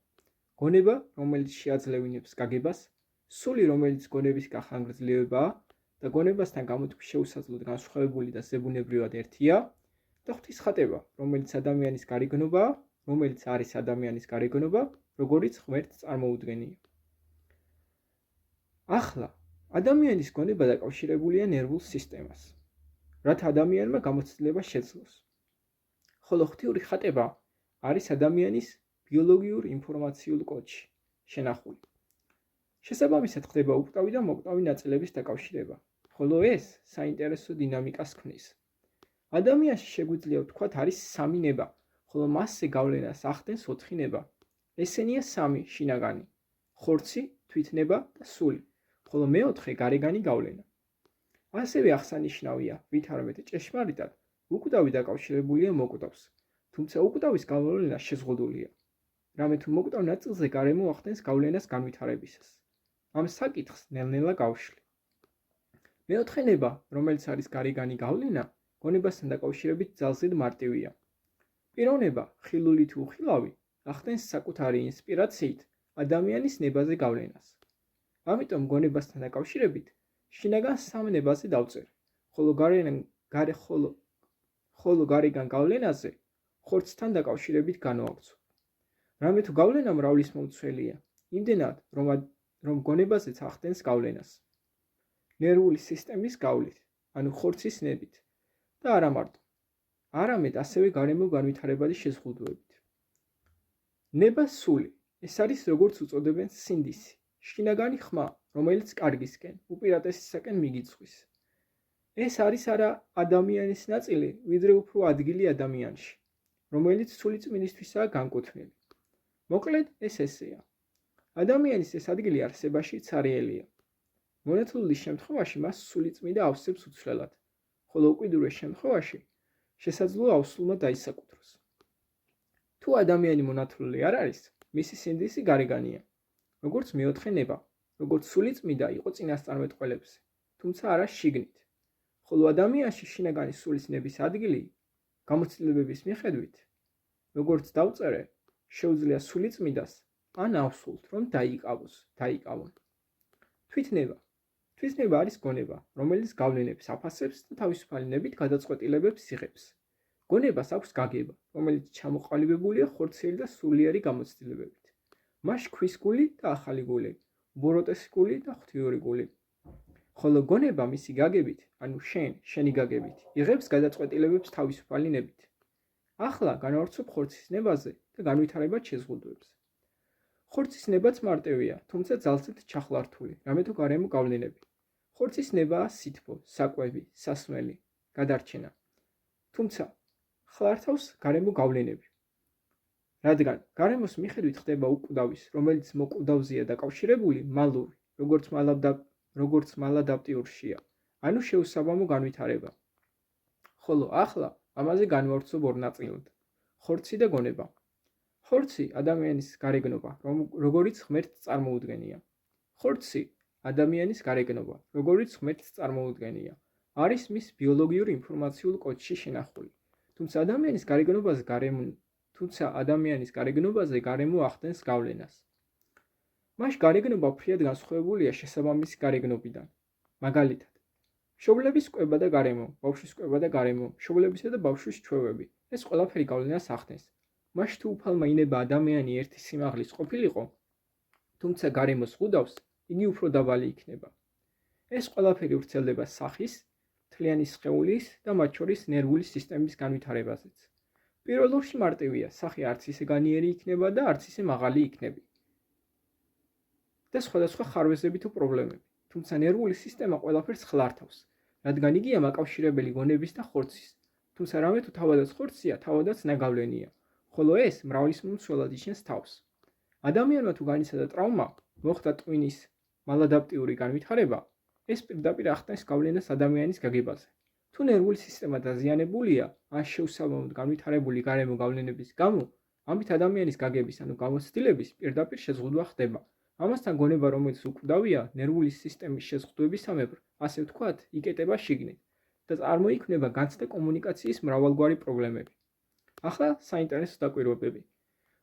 [SPEAKER 1] გონება, რომელიც შეაძლევინებს გაგებას, სული, რომელიც გონების გახანგრძლივებაა და გონებასთან გამოთქმის შეუსაძლოდ განსხვავებული და ზებუნებრივად ერთია, და ღვთისხატება, რომელიც ადამიანის გარეგნობაა, რომელიც არის ადამიანის გარეგნობა, როგორიც ღმერთს წარმოუდგენია. ახლა, ადამიანის გონება დაკავშირებულია ნერვულ სისტემას, რათა ადამიანმა გამოცდილება შეძლოს. ხოლო ღვთიური ხატება არის ადამიანის ბიოლოგიურ ინფორმაციულ კოდში შენახული. შესაბამისად ხდება უკტავი და მოკვდავი ნაწილების დაკავშირება, ხოლო ეს საინტერესო დინამიკას ქმნის. ადამიანში შეგვიძლია ვთქვათ არის სამი ნება, ხოლო მასზე გავლენას ახდენს 4 ნება. ესენია სამი შინაგანი, ხორცი, თვითნება და სული, ხოლო მეოთხე გარეგანი გავლენა. ასევე აღსანიშნავია, ვითარმეთ ჭეშმარიტად, უკტავი დაკავშირებულია მოკვდავს, თუმცა უკტავის გავლენა შეზღუდულია. რამე თუ მოკვდავ ნაწილზე გარემო ახდენს გავლენას განვითარებისას. ამ საკითხს ნელ-ნელა გავშლი. მეოთხე ნება, რომელიც არის გარეგანი გავლენა, გონებასთან დაკავშირებით ძალზედ მარტივია. პიროვნება, ხილული თუ უხილავი, ახდენს საკუთარი ინსპირაციით ადამიანის ნებაზე გავლენას. ამიტომ გონებასთან დაკავშირებით შინაგან სამ ნებაზე დავწერ, ხოლო გარეგან გავლენაზე ხორცთან დაკავშირებით განვავრცო. რამე თუ გავლენა მრავლის მომცველია, იმდენად, რომ გონებაზეც ახდენს გავლენას. ნერვული სისტემის გავლით, ანუ ხორცის ნებით და არა მარტო, არამედ ასევე გარემო განვითარებადი შეზღუდვებით. ნებას სული, ეს არის როგორც უწოდებენ სინდისი, შინაგანი ხმა, რომელიც კარგისკენ, უპირატესისაკენ მიგიწვის. ეს არის არა ადამიანის ნაწილი, ვიდრე უფრო ადგილი ადამიანში, რომელიც სულიწმინისთვისაა განკუთვნილი. მოკლედ ეს ესეა. ადამიანის ეს ადგილი არსებაში ცარიელია. მონათლულის შემთხვევაში მას სულიწმიდა ავსებს უცვლელად, ხოლო უკიდურეს შემთხვევაში შესაძლოა ავსულმა დაისაკუთროს. თუ ადამიანი მონათლული არ არის, მისი სინდისი გარეგანია, როგორც მეოთხე ნება, როგორც სულიწმიდა იყო წინასწარმეტყველებზე, თუმცა არა შიგნით. ხოლო ადამიანში შინაგანი სულის ნების ადგილი, გამოცდილებების მიხედვით, როგორც დავწერე, შეუძლია სულიწმიდას ან ავსულთ, რომ დაიკავონ. თვითნება არის გონება, რომელიც გავლენებს აფასებს და თავისუფალი ნებით გადაწყვეტილებებს იღებს. გონებას აქვს გაგება, რომელიც ჩამოყალიბებულია ხორციელი და სულიერი გამოცდილებებით. მას ქვის გული და ახალი გული, უბოროტესი გული და ღვთიური გული. ხოლო გონება მისი გაგებით, ანუ შენი გაგებით, იღებს გადაწყვეტილებებს თავისუფალი ნებით. ახლა განვავრცობ ხორცის ნებაზე და განვითარებად შეზღუდვებზე. ხორცის ნებაც მარტივია, თუმცა ძალზედ ჩახლართული, რამე თუ გარემო გავლენები. ხორცის ნებაა სითბო, საკვები, სასმელი, გადარჩენა. თუმცა ხლართავს გარემო გავლენები. რადგან გარემოს მიხედვით ხდება უკვდავის, რომელიც მოკვდავზეა დაკავშირებული მალური, როგორც მალადაპტიურშია, ანუ შეუსაბამო განვითარება. ხოლო ახლა ამაზე განვავრცობ ორ ნაწილად: ხორცი და გონება. ხორცი ადამიანის გარეგნობა, როგორიც ღმერთს წარმოუდგენია. ხორცი ადამიანის გარეგნობა, როგორიც ღმერთს წარმოუდგენია, არის მის ბიოლოგიურ ინფორმაციულ კოდში შენახული. თუმცა ადამიანის გარეგნობაზე გარემო ახდენს გავლენას. მას გარეგნობა ფრიად განსხვავებულია შესაბამისი გარეგნობიდან. მაგალითად, მშობლების კვება და გარემო, ბავშვის კვება და გარემო, მშობლებისა და ბავშვის ჩვევები, ეს ყველაფერი გავლენას ახდენს. მას თუ უფალმა ინება ადამიანი ერთი სიმაღლის ყოფილიყო, თუმცა გარემოს ხვდავს, იგი უფრო დაბალი იქნება. ეს ყველაფერი ვრცელდება სახის, მთლიანი სხეულის და მათ შორის ნერვული სისტემის განვითარებაზეც. პირველ რიგში მარტივია, სახე არც ისე განიერი იქნება და არც ისე მაღალი იქნება. და სხვადასხვა ხარვეზები თუ პრობლემები, თუმცა ნერვული სისტემა ყველაფერს ხლართავს, რადგან იგია მაკავშირებელი გონების და ხორცის, თუმცა რამე თუ თავადაც ხორცია, თავადაც ნაგავლენია, ხოლო ეს მრავლის მომცველად იჩენს თავს. ადამიანმა თუ განიცადა ტრავმა, მოხდა ტვინის მალადაპტიური განვითარება, ეს პირდაპირ ახდენს გავლენას ადამიანის გაგებაზე. თუ ნერვული სისტემა დაზიანებულია, ან შეუსაბამოდ განვითარებული გარემო გავლენების გამო, ამით ადამიანის გაგების, ანუ გამოცდილების პირდაპირ შეზღუდვა ხდება. ამასთან გონება, რომელიც უკვდავია, ნერვული სისტემის შეზღუდვებისამებრ, ასე ვთქვათ, იკეტება შიგნით და წარმოიქმნება განცდა კომუნიკაციის მრავალგვარი პრობლემები. ახლა საინტერესო დაკვირვებები.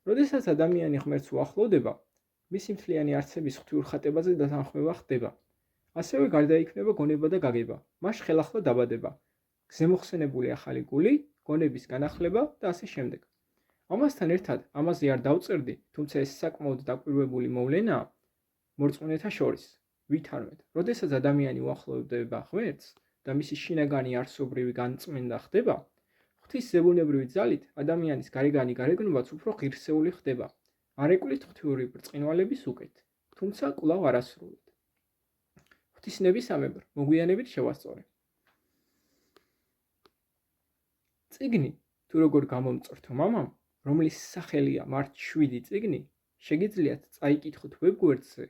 [SPEAKER 1] როდესაც ადამიანი ღმერთს უახლოვდება, მისი მთლიანი არსების ღვთიურხატებაზე დათანხმება ხდება. ასევე გარდაიქმნება გონება და გაგება, მას ხელახლა დაბადება, გზემოხსენებული ახალი გული, გონების განახლება და ასე შემდეგ. ამასთან ერთად, ამაზე არ დავწერდი, თუმცა ეს საკმაოდ დაკვირვებული მოვლენაა მორწმუნეთა შორის. ვითარმეთ, როდესაც ადამიანი უახლოვდება ღმერთს და მისი შინაგანი არსობრივი განწმენდა ხდება, ღვთის ზებუნებრივი ძალით ადამიანის გარეგანი გარეგნობაც უფრო ღირსეული ხდება. არ ეკვლით ღვთიური ბრწყინვალების უკეთ, თუმცა კვლავ არასრულად. ღვთის ნებისამებრ მოგვიანებით შევასწორე. წიგნი, თუ როგორ გამომწორთო მამამ, რომლის სახელია მართ 7 წიგნი, შეგიძლიათ წაიკითხოთ ვებგვერდზე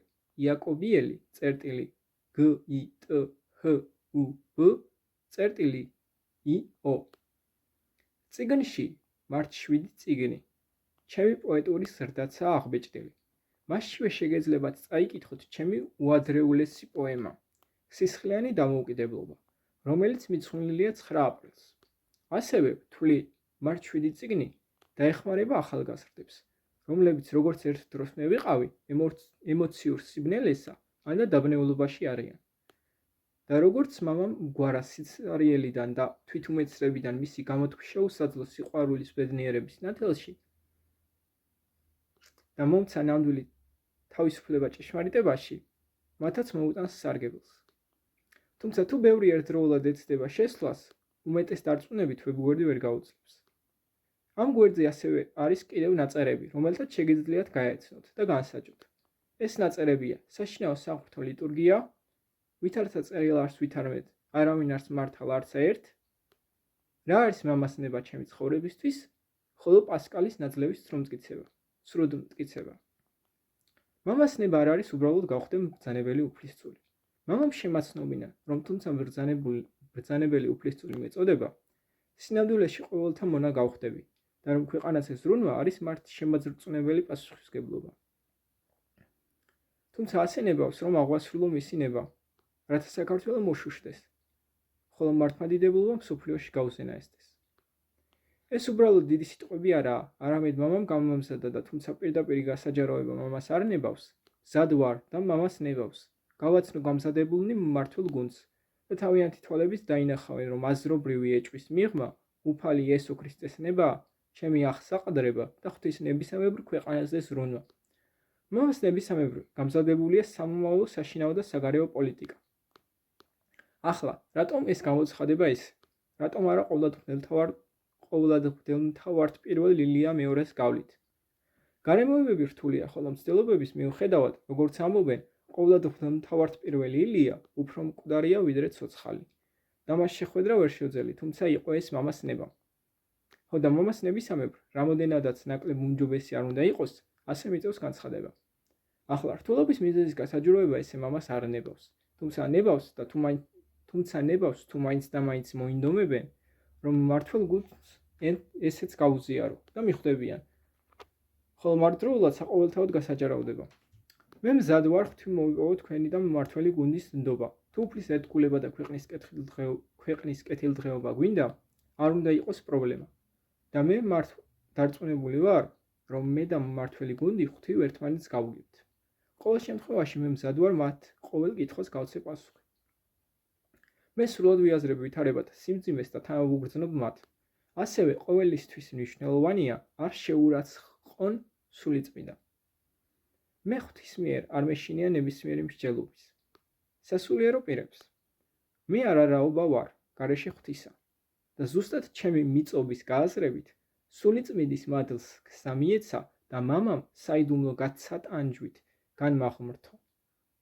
[SPEAKER 1] iakobili.github.io. წიგნში მართ 7 წიგნი, ჩემი პოეტური ზრდაცაა აღბეჭდილი. მასშივე შეგეძლებათ წაიკითხოთ ჩემი უადრეულესი პოემა, სისხლიანი დამოუკიდებლობა, რომელიც მიძღვნილია 9 აპრილს. ასევე ვთვლი, მართ 7 წიგნი დაეხმარება ახალგაზრდებს, რომლებიც როგორც ერთ დროს მე ვიყავი, ემოციურ სიბნელესა ან დაბნეულობაში არიან. და როგორც მამამ გვარა სიცარიელიდან და თვითუმეცრებიდან მისი გამოთქვი შეუსაძლო სიყვარულის ბედნიერების ნათელში და მომცა ნამდვილი თავისუფლება ჭეშმარიტებაში, მათაც მოუტანს სარგებელს. თუმცა თუ ბევრი ერთდროულად ეცდება შესვლას, უმეტეს დარწმუნებით ვებგვერდი ვერ გაუძლებს. ამ გვერდზე ასევე არის კიდევ ნაწერები, რომელთაც შეგიძლიათ გაეცნოთ და განსაჯოთ. ეს ნაწერებია საშინაო საღვთო ლიტურგია, ვითარცა წერილ არს ვითარმეთ, არავინ არს მართალ არცა ერთ, რა არის მამასნება ჩემი ცხოვრებისთვის, ხოლო პასკალის ნაძლევის სრუდ მტკიცება. მამასნება არ არის უბრალოდ გავხდე მბრძანებელი უფლისწული. მამამ შემაცნობინა, რომ თუმცა მბრძანებელი უფლისწული მეწოდება, სინამდვილეში ყოველთა მონა გავხდები და რომ ქვეყანაზე ზრუნვა არის მართი შემაძრწუნებელი პასუხისმგებლობა. თუმცა ასე ნებავს, რომ აღვასრულო მისი ნება, რათა საქართველო მოშუშდეს, ხოლო მართლმადიდებულობა მსოფლიოში გაუზენა ესდეს. ეს უბრალოდ დიდი სიტყვები არაა, არამედ მამამ გამომამზადა და თუმცა პირდაპირ გასაჯაროება მამას არ ნებავს, მზად ვარ და მამას ნებავს. გავაცნო გამზადებულნი მმართველ გუნდს და თავიანთი თვალებით დაინახავენ, რომ აზრობრივი ეჭვის მიღმა უფალი იესო ქრისტეს ნება, ჩემი აღსაყდრება და ღვთის ნებისამებრ ქვეყანაზე ზრუნვა. მამას ნებისამებრ გამზადებულია სამომავლო საშინაო და საგარეო პოლიტიკა. ახლა, რატომ ეს გამოცხადება ისე? რატომ არა ყოვლადღმრთელმთავართ პირველ ლილია მეორეს გავლით? გარემოებები რთულია, ხოლო მცდელობების მიუხედავად, როგორც ამბობენ, ყოვლადღმრთელმთავართ პირველი ილია უფრო მკვდარია ვიდრე ცოცხალი. და მას შეხვედრა ვერ შეძელი, თუმცა იყო ეს მამას ნება. ხო და მამას ნებისამებრ, რამოდენადაც ნაკლებ უმჯობესი არ უნდა იყოს, ასე მიწევს განცხადება. ახლა რთულობის მიზეზის გასაჯუროება ესე მამას არ ნებავს, თუმცა ნებავს თუ მაინც და მაინც მოინდომებენ, რომ მმართველ გუნდს ესეც გაუზიარო და მიხვდებიან, ხოლო მარდროულად საყოველთაოდ გასაჯარავდება. მე მზად ვარ ღვთი მოვიპოვო თქვენი და მმართველი გუნდის ნდობა. თუ უფლის ერთგულება და ქვეყნის კეთილდღეობა გვინდა, არ უნდა იყოს პრობლემა. და მე დარწმუნებული ვარ, რომ მე და მმართველი გუნდი ღვთივ ერთმანეთს გავუგებთ. ყოველ შემთხვევაში მე მზად ვარ მათ ყოველ კითხვას გავცე პასუხი. მე სრულად ვიაზრებ ვითარებათა სიმძიმეს და თანაუგრძნობ მათ. ასევე ყოველისთვის მნიშვნელოვანია არ შეურაცხყონ სულიწმიდა. მე ღვთის მიერ არ მეშინია ნებისმიერი მსჯელობის. სასულიერო პირებს. მე არარაობა ვარ, გარეშე ღვთისა. და ზუსტად ჩემი მიწობის გააზრებით, სულიწმიდის მადლს გზა მიეცა და მამამ საიდუმლო გაცატანჯვით განმაღმრთო.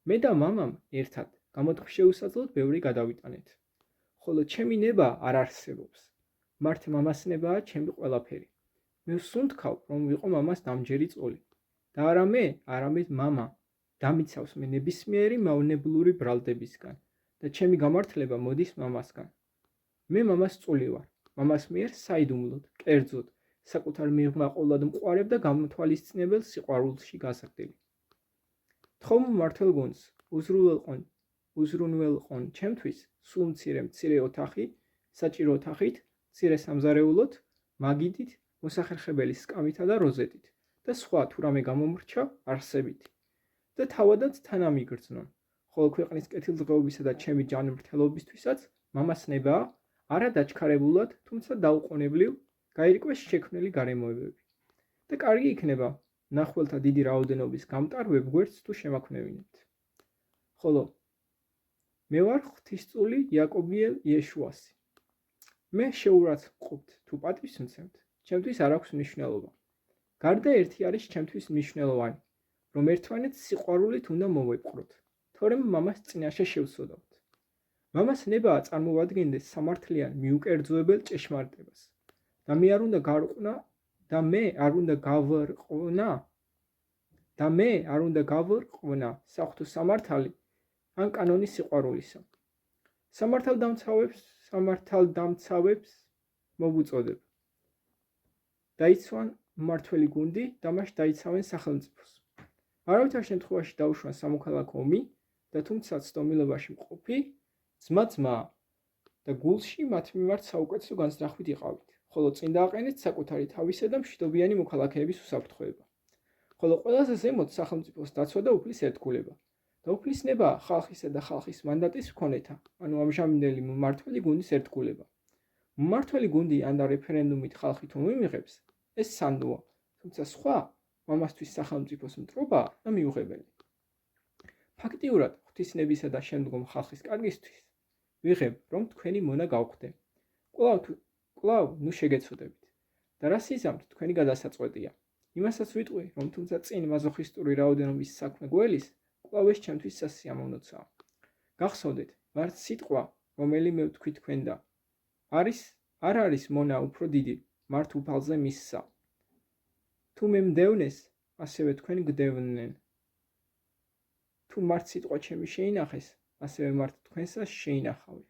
[SPEAKER 1] მე და მამამ ერთად გამოთქვი შეუსაძლოდ ბევრი გადავიტანეთ. ხოლო ჩემი ნება არ არსებობს. მართ მამას ნებაა ჩემი ყველაფერი. მე ვსუნთქავ, რომ ვიყო მამას დამჯერი წოლი. და არა მე, არამედ მამა დამიცავს მე ნებისმიერი მავნებლური ბრალდებისგან და ჩემი გამართლება მოდის მამასგან. მე მამას წული ვარ, მამას მიერ საიდუმლოდ, კერძოდ, საკუთარ მიღმა ყოვლად მყარებ და გამოთვალისწინებელ სიყვარულში გაზრდილი. თხოვ მმართველ გუნდს, უზრუნველყონ ჩემთვის სულ მცირე ოთახი, საჭირო ოთახით, მცირე სამზარეულოთ, მაგიდით, მოსახერხებელი სკამითა და როზეტით და სხვა თუ რამე გამომრჩა არსებითი. და თავადაც თანამიგრძნონ, ხოლო ქვეყნის კეთილდღეობისა და ჩემი ჯანმრთელობისთვისაც მამას ნება არა დაჩქარებულად, თუმცა დაუყოვნებლივ გაირკვეს შექმნილი გარემოებები. და კარგი იქნება ნახველთა დიდი რაოდენობის გამტარვებ გვერდს თუ შემაქმნევინებთ. ხოლო მე ვარ ღვთისწული იაკობიელ იეშუასი. მე შეურაცხყოფთ თუ პატივს მცემთ, ჩემთვის არ აქვს მნიშვნელობა. გარდა ერთი არის ჩემთვის მნიშვნელოვანი, რომ ერთმანეთს სიყვარულით უნდა მოვეპყროთ, თორემ მამას წინაშე შევსვდავთ. მამას ნება წარმოადგენდეს სამართლიან მიუკერძოებელ ჭეშმარიტებას და მე არ უნდა გავრყვნა საღვთო სამართალი ან კანონი სიყვარულისა. სამართალდამცავებს მოვუწოდებ. დაიცვან მმართველი გუნდი და მას დაიცავენ სახელმწიფოს. არავითარ შემთხვევაში დაუშვან სამოქალაქო ომი და თუმცა ცდომილობაში მყოფი ძმა და გულში მათ მიმართ საუკეთესო განზრახვით იყავით, ხოლო წინ დააყენეთ საკუთარი თავისა და მშვიდობიანი მოქალაქეების უსაფრთხოება. ხოლო ყველაზე ზემოთ სახელმწიფოს დაცვა და უფლის ერთგულება და უფლისნება ხალხისა და ხალხის მანდატის მქონეთა, ანუ ამჟამინდელი მმართველი გუნდის ერთგულება. მმართველი გუნდი ან და რეფერენდუმით ხალხი თუ მიმიღებს, ეს სანდოა, თუმცა სხვა მამასთვის სახელმწიფოს მტრობაა და მიუღებელი. ფაქტიურად, ღვთისნებისა და შემდგომ ხალხის კარგისთვის ვიღებ, რომ თქვენი მონა გავხდე. კვლავ ნუ შეგეცოდებით. და რა სიზამთ თქვენი გადასაწყვეტია. იმასაც ვიტყვი, რომ თუმცა წინ მაზოხისტური რაოდენობის საქმე გველის, კვლავ ეს ჩემთვის სასიამოვნოა. გახსოვდეთ, ვართ სიტყვა, რომელიმე ვთქვი თქვენ და არ არის მონა უფრო დიდი, მართ უფალზე მისსა. თუ მე მდევნეს, ასევე თქვენ გდევნნენ. თუ მართ სიტყვა ჩემი შეინახეს, ასევე მართ თქვენსაც შეინახავი.